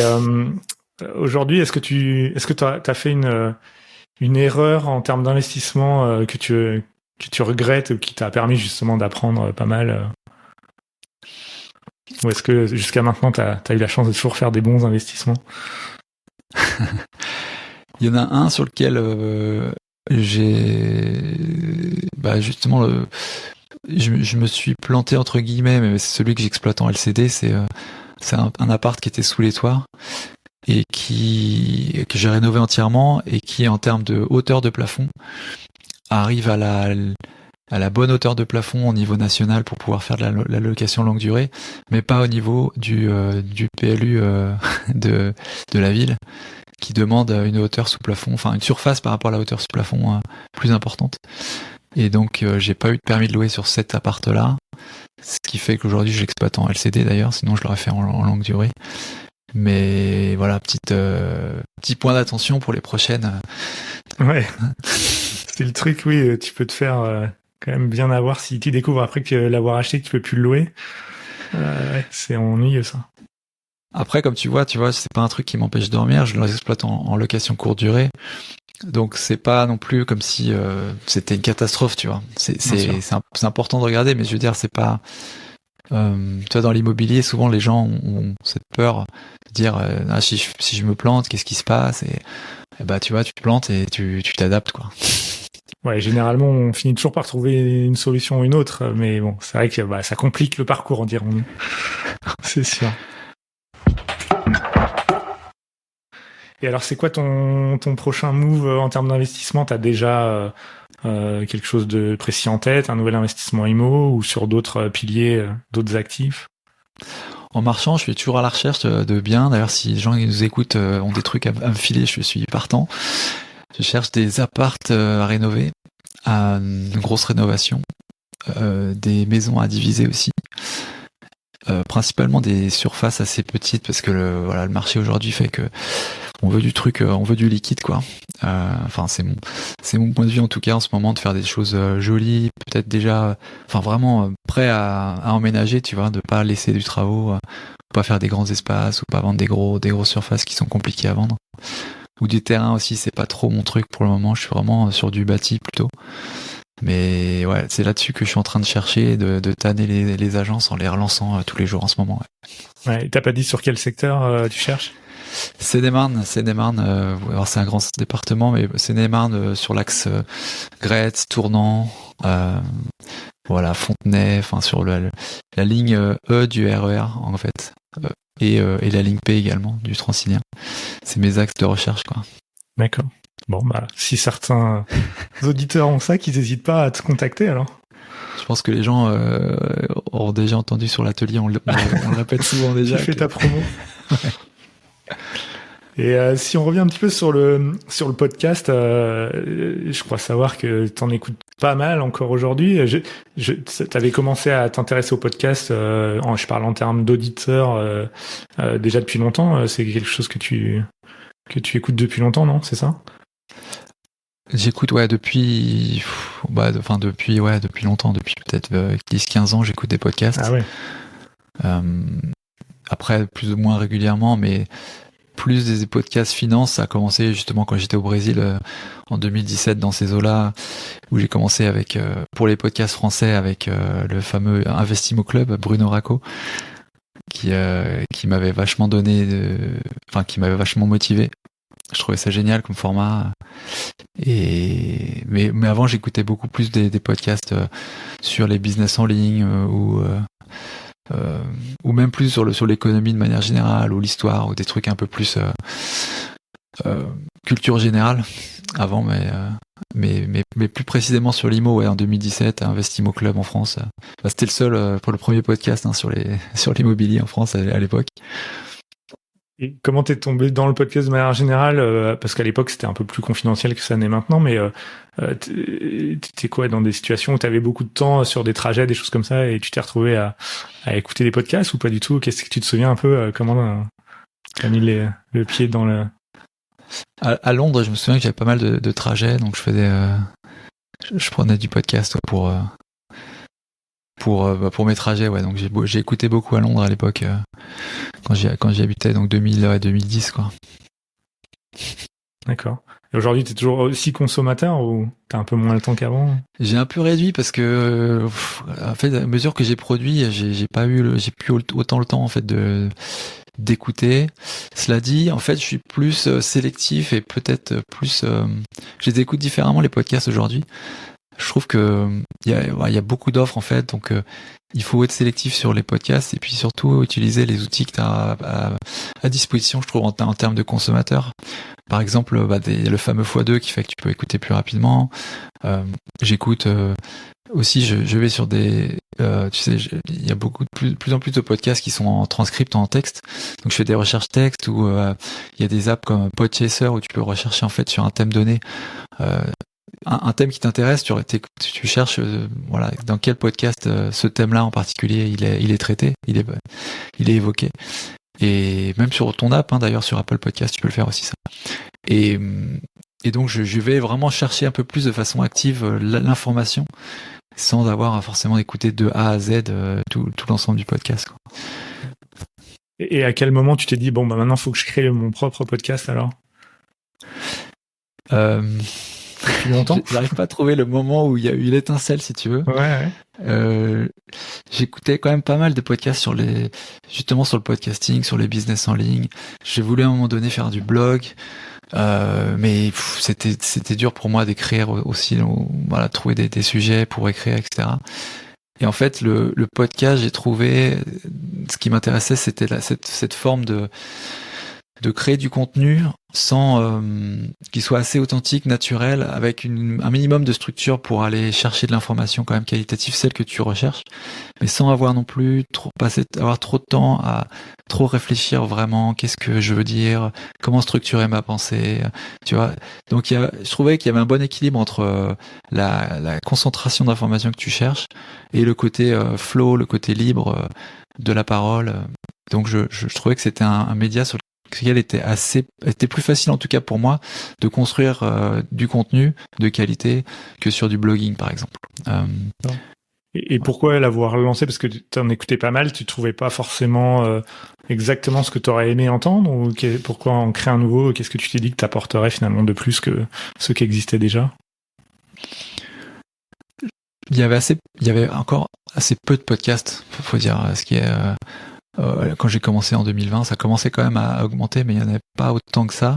aujourd'hui, est-ce que t'as fait une erreur en termes d'investissement que tu regrettes, ou qui t'a permis justement d'apprendre pas mal? Ou est-ce que jusqu'à maintenant t'as eu la chance de toujours faire des bons investissements? Il y en a un sur lequel justement je me suis planté entre guillemets, mais c'est celui que j'exploite en LCD. C'est un appart qui était sous les toits et que j'ai rénové entièrement, et qui, en termes de hauteur de plafond, arrive à la bonne hauteur de plafond au niveau national pour pouvoir faire de la location longue durée, mais pas au niveau du PLU de la ville, qui demande une hauteur sous plafond, enfin une surface par rapport à la hauteur sous plafond plus importante. Et donc j'ai pas eu de permis de louer sur cet appart-là, ce qui fait qu'aujourd'hui je l'exploite en LCD d'ailleurs, sinon je l'aurais fait en longue durée. Mais voilà, petit point d'attention pour les prochaines. Ouais, c'est le truc, oui, tu peux te faire quand même bien avoir si tu découvres après que l'avoir acheté, que tu peux plus le louer. Ouais, c'est ennuyeux ça. Après, comme tu vois, c'est pas un truc qui m'empêche de dormir. Je l'exploite en location courte durée, donc c'est pas non plus comme si c'était une catastrophe, tu vois. C'est important de regarder, mais je veux dire, c'est pas. Tu vois, dans l'immobilier, souvent les gens ont cette peur de dire si je me plante, qu'est-ce qui se passe, et bah tu vois, tu te plantes et tu t'adaptes, quoi. Ouais, généralement on finit toujours par trouver une solution ou une autre, mais bon, c'est vrai que ça complique le parcours, en dirons-nous. C'est sûr. Et alors, c'est quoi ton prochain move en termes d'investissement? T'as déjà quelque chose de précis en tête, un nouvel investissement IMO, ou sur d'autres piliers, d'autres actifs? En marchand, je suis toujours à la recherche de biens. D'ailleurs, si les gens qui nous écoutent ont des trucs à me filer, je suis partant. Je cherche des appartes à rénover, à une grosse rénovation, des maisons à diviser aussi. Principalement des surfaces assez petites parce que le marché aujourd'hui fait que on veut du truc, on veut du liquide quoi. Enfin c'est mon point de vue en tout cas en ce moment de faire des choses jolies, peut-être déjà, enfin vraiment prêt à emménager, tu vois, de pas laisser du travaux, pas faire des grands espaces ou pas vendre des grosses surfaces qui sont compliquées à vendre. Ou du terrain aussi, c'est pas trop mon truc pour le moment. Je suis vraiment sur du bâti plutôt. Mais ouais, c'est là-dessus que je suis en train de chercher, de tanner les agences en les relançant tous les jours en ce moment. Ouais, t'as pas dit sur quel secteur tu cherches? Seine-et-Marne. Alors c'est un grand département, mais Seine-et-Marne sur l'axe Gretz, Tournant, voilà, Fontenay, enfin sur la ligne E du RER en fait, et la ligne P également du Transilien. C'est mes axes de recherche quoi. D'accord. Bon, bah, si certains auditeurs ont ça, qu'ils n'hésitent pas à te contacter, alors. Je pense que les gens ont déjà entendu sur l'atelier, on le répète souvent déjà. Tu fais ta promo. Ouais. Et si on revient un petit peu sur le podcast, je crois savoir que t'en écoutes pas mal encore aujourd'hui. T'avais commencé à t'intéresser au podcast, je parle en termes d'auditeurs, déjà depuis longtemps. C'est quelque chose que tu écoutes depuis longtemps, non? C'est ça? J'écoute depuis longtemps, depuis peut-être 10-15 ans, j'écoute des podcasts. Ah ouais. Après, plus ou moins régulièrement, mais plus des podcasts finance, ça a commencé justement quand j'étais au Brésil en 2017 dans ces eaux-là, où j'ai commencé avec pour les podcasts français avec le fameux Investimo Club, Bruno Racco, qui m'avait vachement qui m'avait vachement motivé. Je trouvais ça génial comme format. Mais avant, j'écoutais beaucoup plus des podcasts sur les business en ligne ou même plus sur l'économie de manière générale ou l'histoire ou des trucs un peu plus culture générale avant, mais plus précisément sur l'IMO, ouais, en 2017, Investimo Club en France. C'était le seul pour le premier podcast sur l'immobilier en France à l'époque. Et comment t'es tombé dans le podcast de manière générale, parce qu'à l'époque c'était un peu plus confidentiel que ça n'est maintenant, mais t'étais quoi dans des situations où t'avais beaucoup de temps sur des trajets, des choses comme ça, et tu t'es retrouvé à écouter des podcasts ou pas du tout? Qu'est-ce que tu te souviens un peu comment t'as mis le pied dans le... À Londres, je me souviens que j'avais pas mal de trajets, donc je prenais du podcast pour mes trajets, ouais. Donc j'ai écouté beaucoup à Londres à l'époque quand j'y habitais, donc 2000 et 2010 quoi. D'accord. Et aujourd'hui, t'es toujours aussi consommateur ou t'as un peu moins le temps qu'avant? J'ai un peu réduit parce que en fait, à mesure que j'ai produit, j'ai plus autant le temps en fait d'écouter. Cela dit, en fait, je suis plus sélectif et peut-être plus je les écoute différemment les podcasts aujourd'hui. Je trouve que il y a beaucoup d'offres en fait, donc il faut être sélectif sur les podcasts et puis surtout utiliser les outils que tu as à disposition, je trouve, en termes de consommateurs. Par exemple, le fameux x2 qui fait que tu peux écouter plus rapidement. J'écoute aussi, je vais sur des... tu sais, il y a plus en plus de podcasts qui sont en transcript en texte. Donc je fais des recherches texte ou il y a des apps comme Podchaser où tu peux rechercher en fait sur un thème donné. Un thème qui t'intéresse, tu cherches voilà, dans quel podcast ce thème-là en particulier il est traité, il est évoqué. Et même sur ton app, d'ailleurs sur Apple Podcast, tu peux le faire aussi ça. Et donc je vais vraiment chercher un peu plus de façon active l'information, sans avoir à forcément écouter de A à Z tout l'ensemble du podcast, quoi. Et à quel moment tu t'es dit bon maintenant faut que je crée mon propre podcast alors? Depuis longtemps. J'arrive pas à trouver le moment où il y a eu l'étincelle, si tu veux. Ouais. J'écoutais quand même pas mal de podcasts justement sur le podcasting, sur les business en ligne. J'ai voulu à un moment donné faire du blog, mais c'était dur pour moi d'écrire aussi, voilà, trouver des sujets pour écrire, etc. Et en fait, le podcast, j'ai trouvé, ce qui m'intéressait, c'était cette forme de créer du contenu sans qu'il soit assez authentique, naturel, avec un minimum de structure pour aller chercher de l'information quand même qualitative, celle que tu recherches, mais sans avoir non plus avoir trop de temps à trop réfléchir vraiment, qu'est-ce que je veux dire, comment structurer ma pensée, tu vois. Donc je trouvais qu'il y avait un bon équilibre entre la concentration d'informations que tu cherches et le côté flow, le côté libre de la parole. Donc je trouvais que c'était un média sur lequel était plus facile, en tout cas pour moi, de construire du contenu de qualité que sur du blogging, par exemple. Et pourquoi l'avoir lancé? Parce que tu en écoutais pas mal, tu trouvais pas forcément exactement ce que tu aurais aimé entendre, ou pourquoi en créer un nouveau? Qu'est-ce que tu t'es dit que t'apporterais finalement de plus que ceux qui existaient déjà? Il y avait encore assez peu de podcasts, faut dire, ce qui est quand j'ai commencé en 2020, ça commençait quand même à augmenter, mais il n'y en avait pas autant que ça.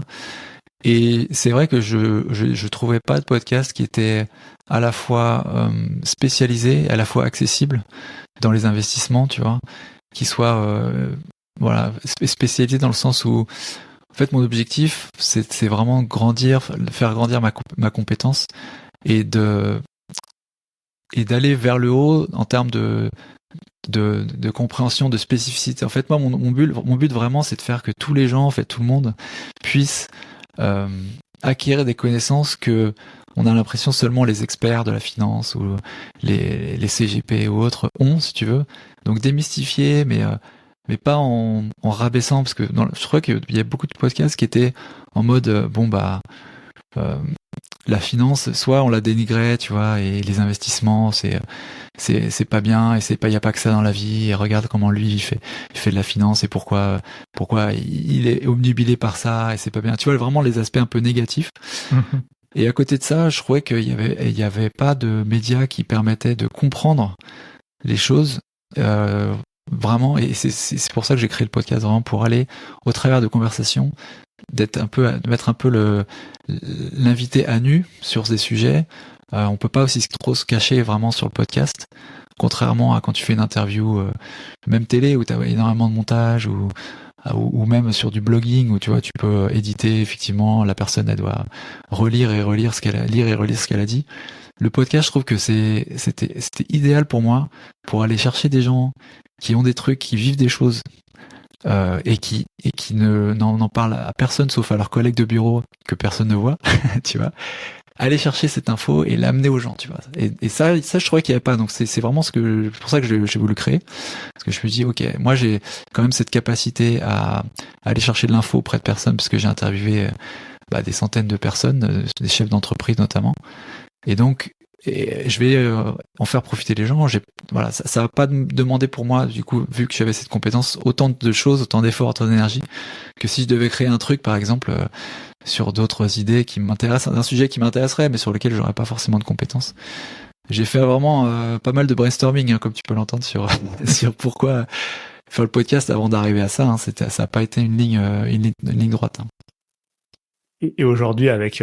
Et c'est vrai que je trouvais pas de podcast qui était à la fois spécialisé, à la fois accessible dans les investissements, tu vois, qui soit spécialisé dans le sens où, en fait, mon objectif, c'est vraiment faire grandir ma compétence et d'aller vers le haut en termes de compréhension, de spécificité. En fait, moi, mon but vraiment, c'est de faire que tous les gens, en fait, tout le monde puisse acquérir des connaissances que on a l'impression seulement les experts de la finance ou les CGP ou autres ont, si tu veux. Donc démystifier, mais pas en rabaissant, parce que je crois qu'il y a beaucoup de podcasts qui étaient en mode la finance, soit on la dénigrait, tu vois, et les investissements, c'est pas bien, et il y a pas que ça dans la vie, et regarde comment lui il fait de la finance, et pourquoi il est obnubilé par ça, et c'est pas bien. Tu vois, vraiment les aspects un peu négatifs. Mm-hmm. Et à côté de ça, je trouvais qu'il y avait pas de médias qui permettaient de comprendre les choses vraiment, et c'est pour ça que j'ai créé le podcast, vraiment pour aller au travers de conversations, de mettre un peu l'invité à nu sur des sujets. On peut pas aussi trop se cacher vraiment sur le podcast, contrairement à quand tu fais une interview même télé où tu as énormément de montage, ou même sur du blogging où tu vois, tu peux éditer, effectivement, la personne elle doit lire et relire ce qu'elle a dit. Le podcast, je trouve que c'était idéal pour moi, pour aller chercher des gens qui ont des trucs, qui vivent des choses, et qui n'en parlent à personne sauf à leurs collègues de bureau que personne ne voit, tu vois. Aller chercher cette info et l'amener aux gens, tu vois. Et ça je trouvais qu'il n'y avait pas. Donc c'est vraiment pour ça que j'ai voulu créer. Parce que je me suis dit, ok, moi j'ai quand même cette capacité à aller chercher de l'info auprès de personnes, parce que j'ai interviewé des centaines de personnes, des chefs d'entreprise notamment. Et donc, je vais en faire profiter les gens. Ça va pas demander pour moi, du coup, vu que j'avais cette compétence, autant de choses, autant d'efforts, autant d'énergie, que si je devais créer un truc, par exemple, sur d'autres idées qui m'intéressent, un sujet qui m'intéresserait, mais sur lequel j'aurais pas forcément de compétences. J'ai fait vraiment pas mal de brainstorming, hein, comme tu peux l'entendre, sur pourquoi faire le podcast avant d'arriver à ça. Hein. Ça a pas été une ligne droite. Hein. Et aujourd'hui, avec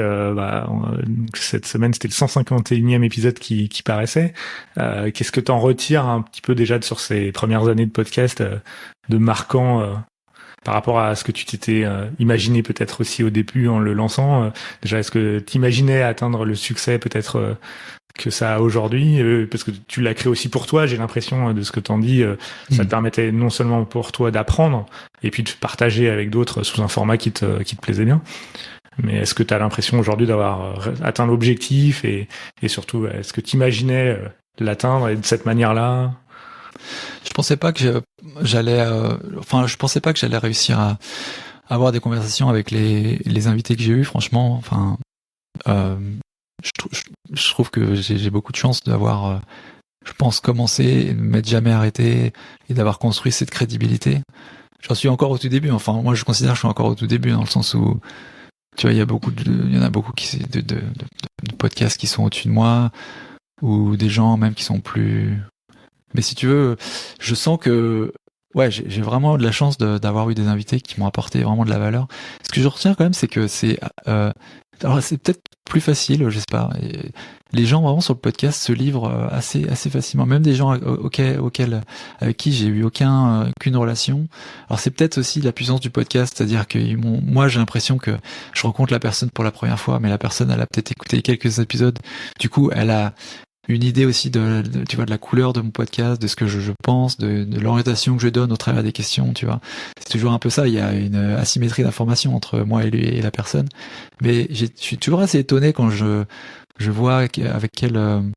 cette semaine, c'était le 151e épisode qui paraissait. Qu'est-ce que t'en retires un petit peu déjà sur ces premières années de podcast de marquant par rapport à ce que tu t'étais imaginé peut-être aussi au début en le lançant? Déjà, est-ce que t'imaginais atteindre le succès peut-être que ça a aujourd'hui, parce que tu l'as créé aussi pour toi, j'ai l'impression de ce que t'en dis, ça te permettait non seulement pour toi d'apprendre, et puis de partager avec d'autres sous un format qui te plaisait bien. Mais est-ce que tu as l'impression aujourd'hui d'avoir atteint l'objectif, et surtout, est-ce que tu imaginais l'atteindre et de cette manière-là? Je pensais pas que j'allais réussir à avoir des conversations avec les invités que j'ai eus, franchement. Enfin, je trouve que j'ai beaucoup de chance d'avoir, je pense, commencé et de ne m'être jamais arrêté et d'avoir construit cette crédibilité. J'en suis encore au tout début. Enfin, moi, je considère que je suis encore au tout début, dans le sens où, tu vois, il y en a beaucoup de podcasts qui sont au-dessus de moi, ou des gens même qui sont plus. Mais si tu veux, je sens que, ouais, j'ai vraiment de la chance d'avoir eu des invités qui m'ont apporté vraiment de la valeur. Ce que je retiens quand même, c'est que c'est alors c'est peut-être plus facile, je sais pas. Et les gens vraiment sur le podcast se livrent assez facilement, même des gens auxquels avec qui j'ai eu aucune relation. Alors c'est peut-être aussi la puissance du podcast, c'est-à-dire que moi j'ai l'impression que je rencontre la personne pour la première fois, mais la personne elle a peut-être écouté quelques épisodes, du coup elle a une idée aussi tu vois, de la couleur de mon podcast, de ce que je pense, de l'orientation que je donne au travers des questions, tu vois. C'est toujours un peu ça, il y a une asymétrie d'information entre moi et lui et la personne. Mais je suis toujours assez étonné quand je vois avec quelle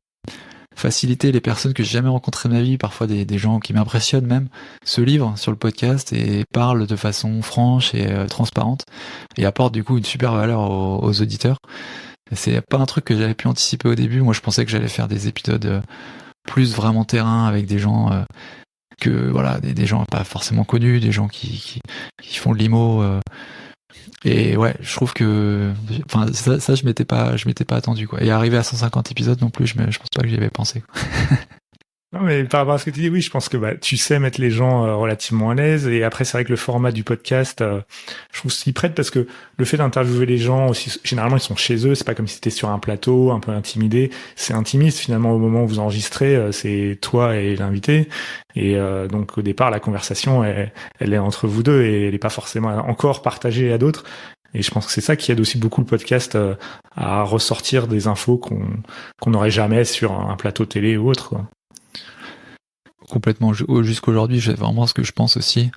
facilité les personnes que j'ai jamais rencontrées de ma vie, parfois des gens qui m'impressionnent même, se livrent sur le podcast et parlent de façon franche et transparente et apportent du coup une super valeur aux auditeurs. C'est pas un truc que j'avais pu anticiper au début. Moi, je pensais que j'allais faire des épisodes plus vraiment terrain avec des gens des gens pas forcément connus, des gens qui font de l'IMO. Et ouais, je trouve que, enfin, ça je m'étais pas attendu, quoi. Et arriver à 150 épisodes non plus, je pense pas que j'y avais pensé, quoi. Non, mais par rapport à ce que tu dis, oui, je pense que tu sais mettre les gens relativement à l'aise. Et après, c'est vrai que le format du podcast, je trouve s'y prête parce que le fait d'interviewer les gens aussi, généralement ils sont chez eux. C'est pas comme si t'étais sur un plateau, un peu intimidé. C'est intimiste finalement au moment où vous enregistrez. C'est toi et l'invité. Et donc au départ, la conversation, elle est entre vous deux et elle est pas forcément encore partagée à d'autres. Et je pense que c'est ça qui aide aussi beaucoup le podcast à ressortir des infos qu'on n'aurait jamais sur un plateau télé ou autre, quoi. Complètement. Jusqu'aujourd'hui, c'est vraiment ce que je pense aussi.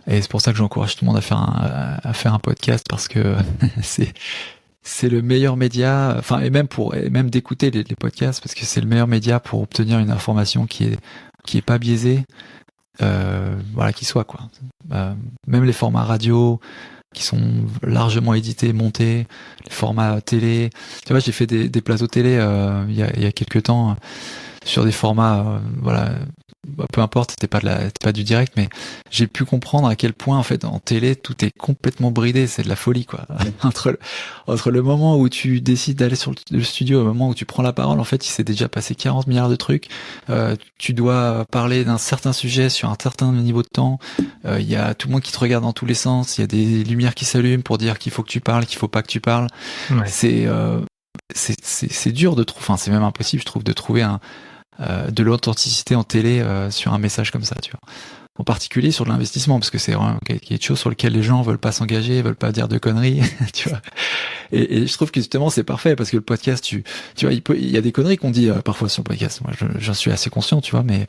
Et c'est pour ça que j'encourage tout le monde à faire un podcast parce que c'est le meilleur média, enfin, et même d'écouter les podcasts parce que c'est le meilleur média pour obtenir une information qui est pas biaisée, qui soit, quoi. Même les formats radio, qui sont largement édités, montés, les formats télé. Tu vois, j'ai fait des plateaux télé il y a quelques temps sur des formats, peu importe, c'était pas du direct, mais j'ai pu comprendre à quel point en fait en télé tout est complètement bridé, c'est de la folie, quoi. entre le moment où tu décides d'aller sur le studio, au moment où tu prends la parole, en fait, il s'est déjà passé 40 milliards de trucs. Tu dois parler d'un certain sujet sur un certain niveau de temps. Il y a tout le monde qui te regarde dans tous les sens. Il y a des lumières qui s'allument pour dire qu'il faut que tu parles, qu'il faut pas que tu parles. Ouais. C'est dur de trouver, enfin c'est même impossible, je trouve, de trouver de l'authenticité en télé sur un message comme ça, tu vois. En particulier sur de l'investissement, parce que c'est vraiment quelque chose sur lequel les gens veulent pas s'engager, veulent pas dire de conneries, tu vois. Et je trouve que justement c'est parfait parce que le podcast, tu vois, il y a des conneries qu'on dit parfois sur le podcast. Moi, j'en suis assez conscient, tu vois, mais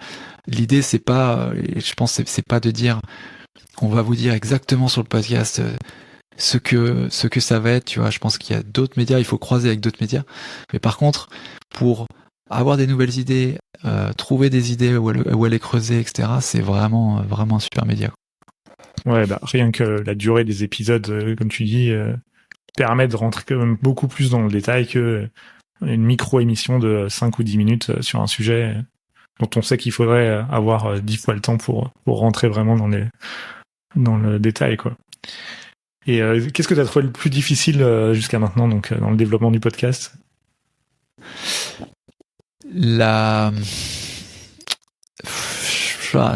l'idée c'est pas, je pense c'est pas de dire, on va vous dire exactement sur le podcast ce que ça va être, tu vois. Je pense qu'il y a d'autres médias, il faut croiser avec d'autres médias. Mais par contre, pour avoir des nouvelles idées, trouver des idées où aller creuser, etc., c'est vraiment un super média. Ouais, rien que la durée des épisodes, comme tu dis, permet de rentrer quand même beaucoup plus dans le détail que une micro-émission de 5 ou 10 minutes sur un sujet dont on sait qu'il faudrait avoir 10 fois le temps pour rentrer vraiment dans le détail, quoi. Et qu'est-ce que tu as trouvé le plus difficile jusqu'à maintenant, donc dans le développement du podcast ? Je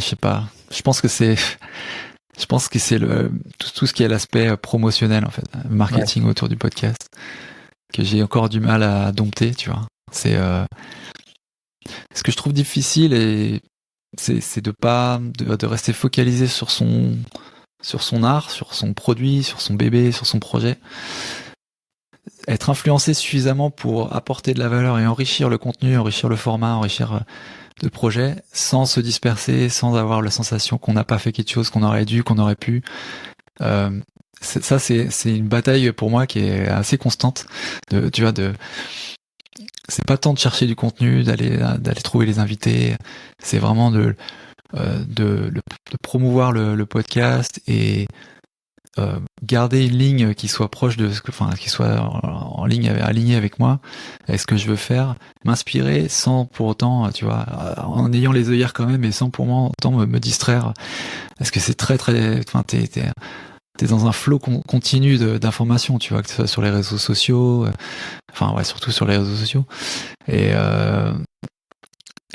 sais pas. Je pense que c'est tout ce qui est l'aspect promotionnel, en fait, marketing autour du podcast, que j'ai encore du mal à dompter, tu vois. C'est ce que je trouve difficile, et c'est de rester focalisé sur son art, sur son produit, sur son bébé, sur son projet. Être influencé suffisamment pour apporter de la valeur et enrichir le contenu, enrichir le format, enrichir le projet, sans se disperser, sans avoir la sensation qu'on n'a pas fait quelque chose qu'on aurait dû, qu'on aurait pu. C'est une bataille pour moi qui est assez constante. C'est pas tant de chercher du contenu, d'aller trouver les invités. C'est vraiment de promouvoir le podcast et garder une ligne qui soit proche de qui soit en ligne, alignée avec moi, avec ce que je veux faire, m'inspirer sans pour autant, tu vois, en ayant les œillères quand même, et sans pour autant me distraire, parce que c'est très, t'es dans un flot continu d'informations, tu vois, que ce soit sur les réseaux sociaux, surtout sur les réseaux sociaux, et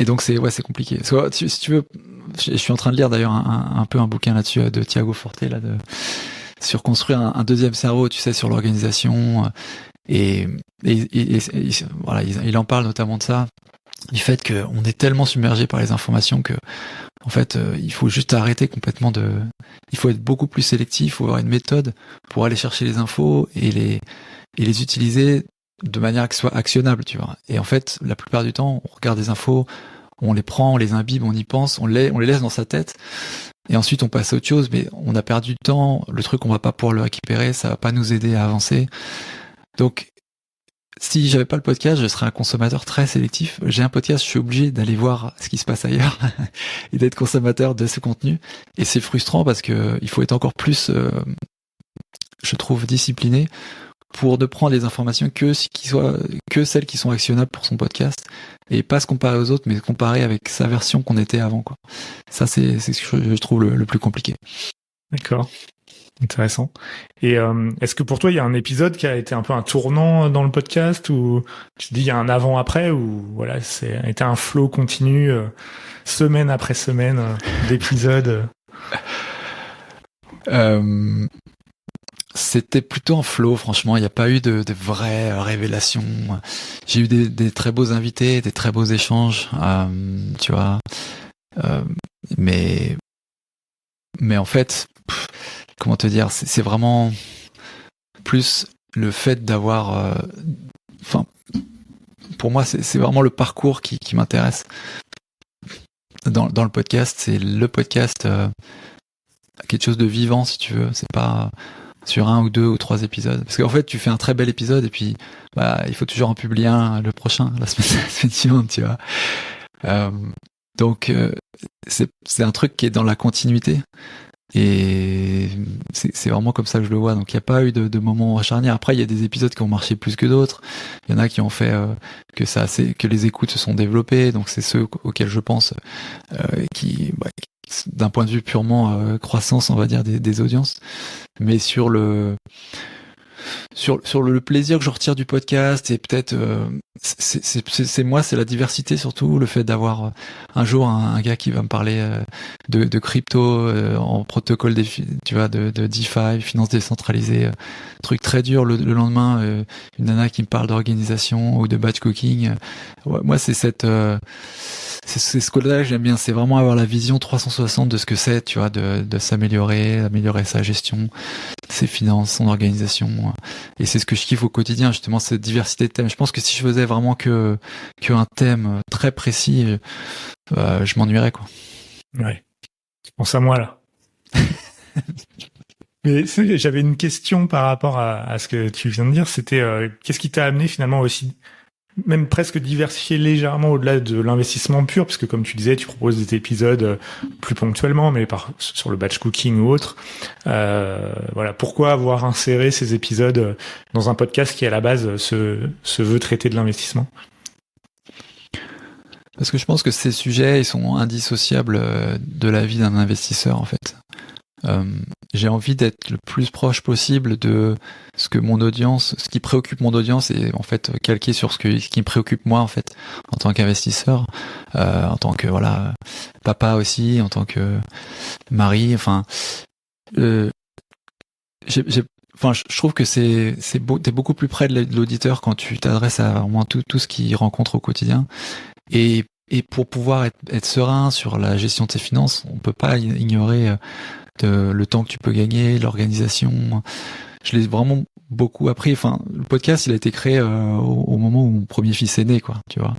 donc c'est compliqué. Si tu veux, je suis en train de lire d'ailleurs un peu un bouquin là-dessus de Thiago Forte, sur construire un deuxième cerveau, tu sais, sur l'organisation. Voilà, il en parle notamment de ça, du fait qu'on est tellement submergé par les informations que, en fait, il faut juste arrêter complètement il faut être beaucoup plus sélectif, il faut avoir une méthode pour aller chercher les infos et les utiliser de manière que ce soit actionnable, tu vois. Et en fait, la plupart du temps, on regarde des infos, on les prend, on les imbibe, on y pense, on les laisse dans sa tête, et ensuite on passe à autre chose, mais on a perdu du temps, le truc on va pas pouvoir le récupérer, ça va pas nous aider à avancer. Donc, si j'avais pas le podcast, je serais un consommateur très sélectif. J'ai un podcast, je suis obligé d'aller voir ce qui se passe ailleurs et d'être consommateur de ce contenu. Et c'est frustrant parce que il faut être encore plus, je trouve, discipliné pour ne prendre les informations que celles qui sont actionnables pour son podcast et pas se comparer aux autres, mais comparer avec sa version qu'on était avant, quoi. Ça, c'est ce que je trouve le plus compliqué. D'accord. Intéressant. Et est-ce que pour toi, il y a un épisode qui a été un peu un tournant dans le podcast, ou tu te dis il y a un avant-après, ou voilà, c'est été un flow continu, semaine après semaine, d'épisodes C'était plutôt en flow, franchement. Il n'y a pas eu de vraies révélations. J'ai eu des très beaux invités, des très beaux échanges, tu vois. Mais en fait, comment te dire, c'est vraiment plus le fait d'avoir... pour moi, c'est vraiment le parcours qui m'intéresse. Dans le podcast, c'est le podcast quelque chose de vivant, si tu veux. C'est pas sur 1 ou 2 ou 3 épisodes. Parce qu'en fait, tu fais un très bel épisode et puis il faut toujours en publier un, le prochain, la semaine suivante, tu vois. Donc, c'est un truc qui est dans la continuité. Et c'est vraiment comme ça que je le vois. Donc il n'y a pas eu de moment charnière. Après, il y a des épisodes qui ont marché plus que d'autres. Il y en a qui ont fait que les écoutes se sont développées. Donc c'est ceux auxquels je pense qui d'un point de vue purement croissance, on va dire, des audiences. Mais sur le plaisir que je retire du podcast, et peut-être c'est moi, c'est la diversité surtout, le fait d'avoir un jour un gars qui va me parler de crypto en protocole tu vois, de DeFi, finance décentralisée, truc très dur. Le lendemain, une nana qui me parle d'organisation ou de batch cooking. Moi, c'est c'est ce côté-là que j'aime bien. C'est vraiment avoir la vision 360 de ce que c'est, tu vois, de s'améliorer, améliorer sa gestion, ses finances, son organisation. Et c'est ce que je kiffe au quotidien, justement, cette diversité de thèmes. Je pense que si je faisais vraiment que un thème très précis, je m'ennuierais, quoi. Ouais. Pense à moi, là. Mais j'avais une question par rapport à ce que tu viens de dire. C'était qu'est-ce qui t'a amené finalement aussi, même presque diversifier légèrement au-delà de l'investissement pur, parce que comme tu disais, tu proposes des épisodes plus ponctuellement, mais sur le batch cooking ou autre. Voilà, pourquoi avoir inséré ces épisodes dans un podcast qui à la base se veut traiter de l'investissement? Parce que je pense que ces sujets, ils sont indissociables de la vie d'un investisseur, en fait. J'ai envie d'être le plus proche possible de ce qui préoccupe mon audience, et en fait calqué sur ce qui me préoccupe moi, en fait, en tant qu'investisseur, en tant que papa aussi, en tant que mari. Enfin, je trouve que t'es beaucoup plus près de l'auditeur quand tu t'adresses à vraiment tout ce qu'il rencontre au quotidien. Et pour pouvoir être serein sur la gestion de tes finances, on peut pas ignorer le temps que tu peux gagner, l'organisation. Je l'ai vraiment beaucoup appris. Enfin, le podcast, il a été créé au moment où mon premier fils est né, quoi, tu vois.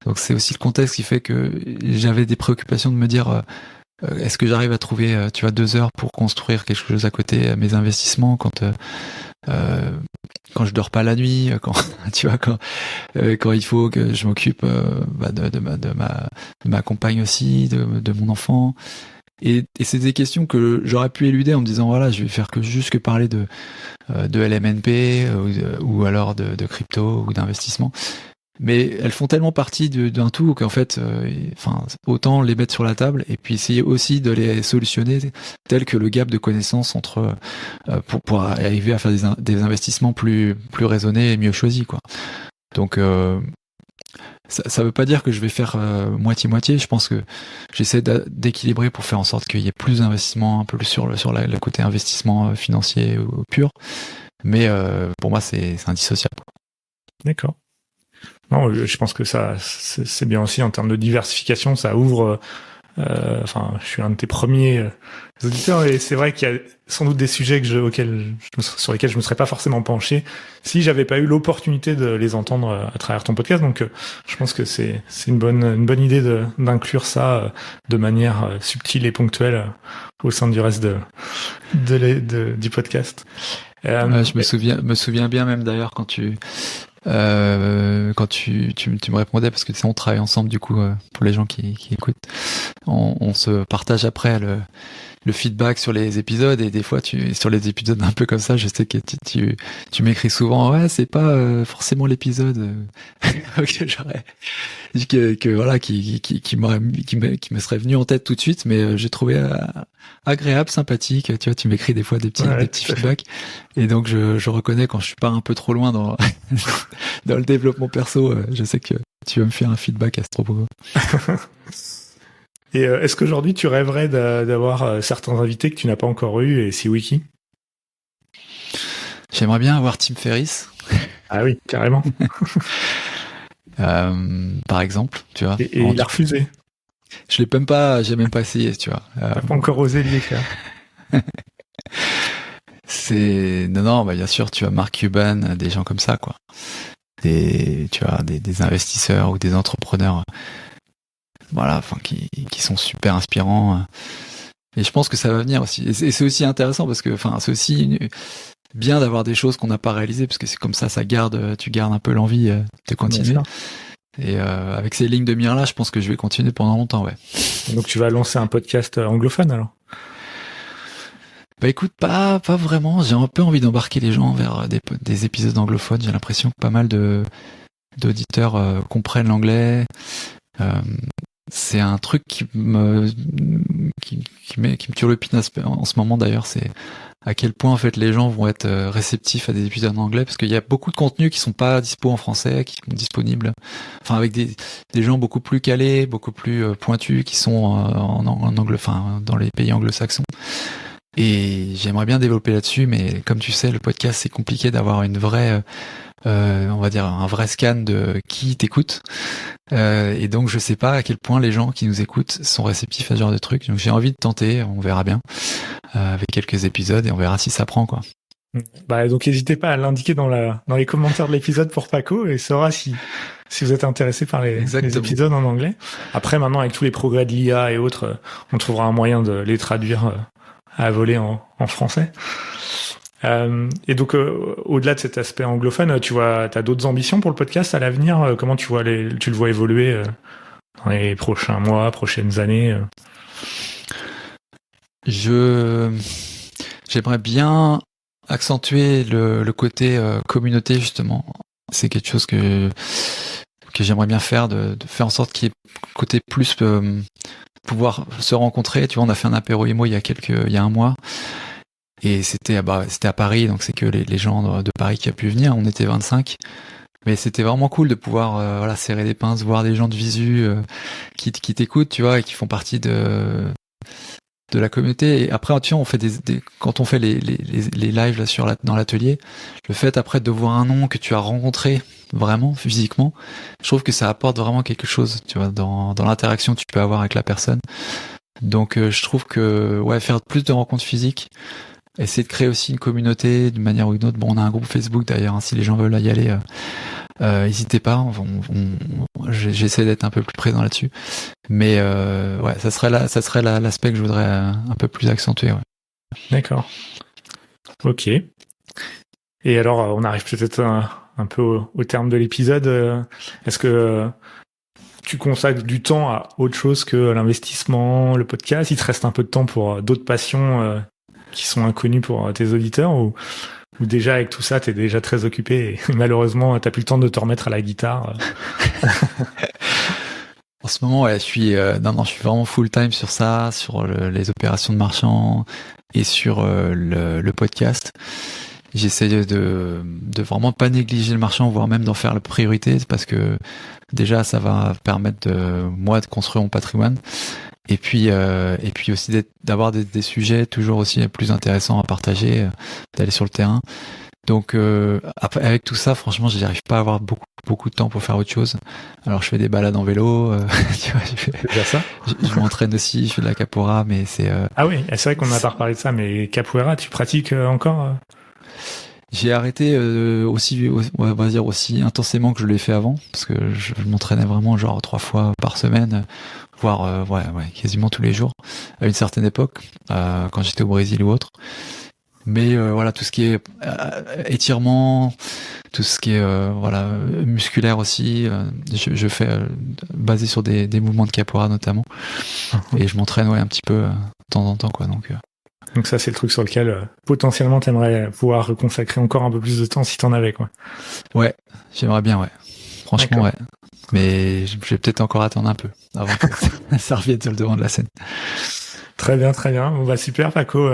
Donc c'est aussi le contexte qui fait que j'avais des préoccupations de me dire est-ce que j'arrive à trouver 2 heures pour construire quelque chose à côté, mes investissements, quand je dors pas la nuit, quand il faut que je m'occupe de ma compagne aussi, de mon enfant. Et c'est des questions que j'aurais pu éluder en me disant voilà, je vais faire juste parler de LMNP ou alors de crypto ou d'investissement. Mais elles font tellement partie d'un tout qu'en fait, autant les mettre sur la table et puis essayer aussi de les solutionner, tel que le gap de connaissances entre pour arriver à faire des investissements plus raisonnés et mieux choisis, quoi. Donc ça veut pas dire que je vais faire moitié-moitié. Je pense que j'essaie d'équilibrer pour faire en sorte qu'il y ait plus d'investissement, un peu plus sur le côté investissement financier pur. Mais pour moi, c'est indissociable. D'accord. Non, je pense que ça, c'est bien aussi en termes de diversification, ça ouvre. Je suis un de tes premiers auditeurs et c'est vrai qu'il y a sans doute des sujets sur lesquels je me serais pas forcément penché si j'avais pas eu l'opportunité de les entendre à travers ton podcast. Donc, je pense que c'est une bonne idée d'inclure ça de manière subtile et ponctuelle au sein du reste du podcast. Je me souviens bien même d'ailleurs quand tu me répondais, parce que tu sais, on travaille ensemble du coup pour les gens qui écoutent, on se partage après le feedback sur les épisodes, et des fois sur les épisodes un peu comme ça, je sais que tu m'écris souvent, ouais, c'est pas forcément l'épisode auquel j'aurais qui me serait venu en tête tout de suite, mais j'ai trouvé agréable, sympathique. Tu vois, tu m'écris des fois des petits feedbacks, et donc je reconnais quand je pars un peu trop loin dans dans le développement perso, je sais que tu vas me faire un feedback à ce propos. Et est-ce qu'aujourd'hui tu rêverais d'avoir certains invités que tu n'as pas encore eu, et si oui, qui? J'aimerais bien avoir Tim Ferriss. Ah oui, carrément. Par exemple, tu vois. Et il a refusé. J'ai même pas essayé, tu vois. T'as pas encore osé lui écrire. Non, bien sûr, tu as Mark Cuban, des gens comme ça, quoi. Des investisseurs ou des entrepreneurs, voilà, enfin, qui sont super inspirants. Et je pense que ça va venir aussi. Et c'est aussi intéressant parce que, enfin, c'est aussi bien d'avoir des choses qu'on n'a pas réalisées, parce que c'est comme ça, tu gardes un peu l'envie de continuer. Et avec ces lignes de mire là, je pense que je vais continuer pendant longtemps, ouais. Donc tu vas lancer un podcast anglophone alors? Bah écoute, pas vraiment. J'ai un peu envie d'embarquer les gens vers des épisodes anglophones. J'ai l'impression que pas mal d'auditeurs comprennent l'anglais. C'est un truc qui me turlupine en ce moment d'ailleurs, c'est à quel point en fait les gens vont être réceptifs à des épisodes en anglais, parce qu'il y a beaucoup de contenus qui sont pas dispo en français, qui sont disponibles, enfin avec des gens beaucoup plus calés, beaucoup plus pointus, qui sont en anglais, enfin dans les pays anglo-saxons. Et j'aimerais bien développer là-dessus, mais comme tu sais, le podcast, c'est compliqué d'avoir une vraie, on va dire un vrai scan de qui t'écoute. Et donc je sais pas à quel point les gens qui nous écoutent sont réceptifs à ce genre de trucs. Donc j'ai envie de tenter, on verra bien, avec quelques épisodes, et on verra si ça prend, quoi. Bah donc n'hésitez pas à l'indiquer dans les commentaires de l'épisode pour Paco, et saura si vous êtes intéressé par les épisodes en anglais. Après, maintenant, avec tous les progrès de l'IA et autres, on trouvera un moyen de les traduire à voler en français. Et donc, au-delà de cet aspect anglophone, t'as d'autres ambitions pour le podcast à l'avenir? Comment tu le vois évoluer dans les prochains mois, prochaines années? J'aimerais bien accentuer le côté communauté, justement. C'est quelque chose que j'aimerais bien faire, de faire en sorte qu'il y ait côté plus pouvoir se rencontrer. Tu vois, on a fait un apéro IMO il y a un mois. Et c'était à Paris, donc c'est que les gens de Paris qui a pu venir. On était 25, mais c'était vraiment cool de pouvoir serrer les pinces, voir des gens de visu qui t'écoutent, tu vois, et qui font partie de la communauté. Et après, tu vois, on fait quand on fait les lives là dans l'atelier, le fait après de voir un nom que tu as rencontré vraiment physiquement, je trouve que ça apporte vraiment quelque chose, tu vois, dans l'interaction que tu peux avoir avec la personne. Donc je trouve que faire plus de rencontres physiques, essayer de créer aussi une communauté d'une manière ou d'une autre. Bon, on a un groupe Facebook d'ailleurs, hein, si les gens veulent y aller, n'hésitez pas. J'essaie d'être un peu plus présent là-dessus. Mais ça serait l'aspect que je voudrais un peu plus accentuer. Ouais. D'accord. Ok. Et alors, on arrive peut-être un peu au terme de l'épisode. Est-ce que tu consacres du temps à autre chose que l'investissement, le podcast? Il te reste un peu de temps pour d'autres passions qui sont inconnues pour tes auditeurs, ou déjà avec tout ça t'es déjà très occupé et malheureusement t'as plus le temps de te remettre à la guitare? En ce moment, je suis vraiment full time sur ça, sur les opérations de marchand et sur le podcast. J'essaie de vraiment pas négliger le marchand, voire même d'en faire la priorité, parce que déjà ça va permettre de construire mon patrimoine. Et puis aussi d'avoir des sujets toujours aussi plus intéressants à partager, d'aller sur le terrain. Donc après, avec tout ça, franchement, j'arrive pas à avoir beaucoup de temps pour faire autre chose. Alors je fais des balades en vélo, tu vois, C'est déjà ça. je m'entraîne aussi, je fais de la capoeira, mais c'est Ah oui, c'est vrai qu'on n'a pas reparlé de ça, mais capoeira, tu pratiques encore j'ai arrêté aussi, on va dire aussi intensément que je l'ai fait avant, parce que je m'entraînais vraiment genre 3 fois par semaine, voire ouais, quasiment tous les jours, à une certaine époque, quand j'étais au Brésil ou autre. Mais voilà, tout ce qui est étirement, tout ce qui est voilà musculaire aussi, je fais basé sur des mouvements de capoeira notamment, et je m'entraîne un petit peu de temps en temps quoi. Donc ça, c'est le truc sur lequel potentiellement t'aimerais pouvoir consacrer encore un peu plus de temps si t'en avais, quoi. Ouais, j'aimerais bien, ouais. Franchement, ouais. Mais je vais peut-être encore attendre un peu avant que ça revienne sur le devant de la scène. Très bien, très bien. Bon, bah super, Paco.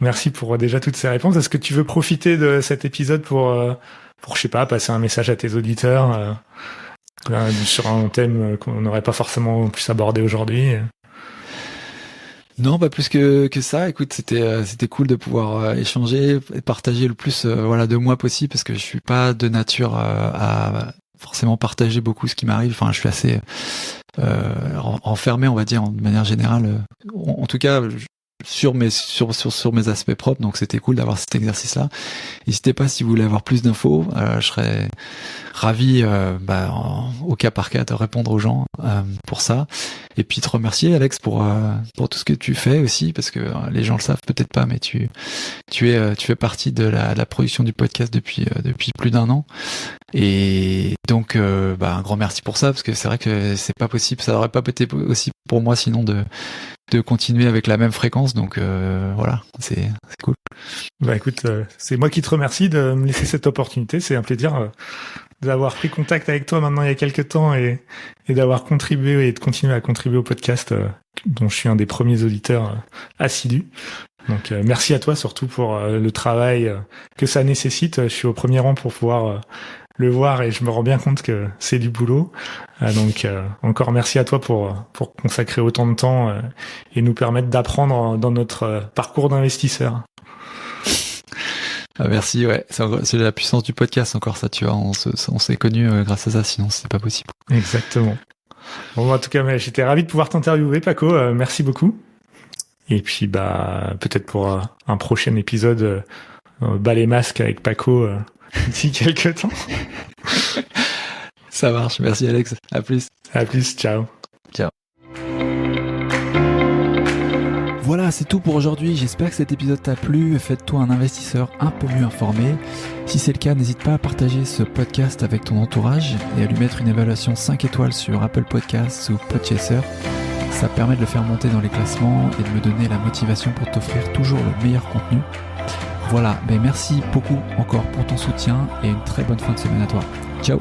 Merci pour déjà toutes ces réponses. Est-ce que tu veux profiter de cet épisode pour je sais pas, passer un message à tes auditeurs sur un thème qu'on n'aurait pas forcément pu aborder aujourd'hui? Non, pas plus que ça. Écoute, c'était cool de pouvoir échanger et partager le plus de moi possible, parce que je suis pas de nature à forcément partager beaucoup ce qui m'arrive. Enfin, je suis assez renfermé, on va dire, de manière générale. En tout cas, sur mes aspects propres. Donc c'était cool d'avoir cet exercice-là. N'hésitez pas, si vous voulez avoir plus d'infos, je serais ravi au cas par cas de répondre aux gens pour ça. Et puis te remercier, Alex, pour tout ce que tu fais aussi, parce que les gens le savent peut-être pas, mais tu fais partie de la production du podcast depuis plus d'1 an. Et donc un grand merci pour ça, parce que c'est vrai que c'est pas possible, ça aurait pas été possible pour moi sinon de continuer avec la même fréquence. Donc voilà, c'est cool. Bah écoute, c'est moi qui te remercie de me laisser cette opportunité. C'est un plaisir d'avoir pris contact avec toi maintenant il y a quelques temps et d'avoir contribué et de continuer à contribuer au podcast dont je suis un des premiers auditeurs assidus. Donc merci à toi surtout pour le travail que ça nécessite. Je suis au premier rang pour pouvoir le voir et je me rends bien compte que c'est du boulot. Donc encore merci à toi pour consacrer autant de temps et nous permettre d'apprendre dans notre parcours d'investisseur. Merci, ouais. C'est la puissance du podcast encore, ça, tu vois. On s'est connus grâce à ça, sinon c'est pas possible. Exactement. Bon, en tout cas, j'étais ravi de pouvoir t'interviewer, Paco. Merci beaucoup. Et puis, peut-être pour un prochain épisode, bas les masques avec Paco d'ici quelques temps. Ça marche. Merci, Alex. À plus. À plus. Ciao. Ciao. Voilà, c'est tout pour aujourd'hui. J'espère que cet épisode t'a plu. Faites-toi un investisseur un peu mieux informé. Si c'est le cas, n'hésite pas à partager ce podcast avec ton entourage et à lui mettre une évaluation 5 étoiles sur Apple Podcasts ou Podchaser. Ça permet de le faire monter dans les classements et de me donner la motivation pour t'offrir toujours le meilleur contenu. Voilà, merci beaucoup encore pour ton soutien et une très bonne fin de semaine à toi. Ciao.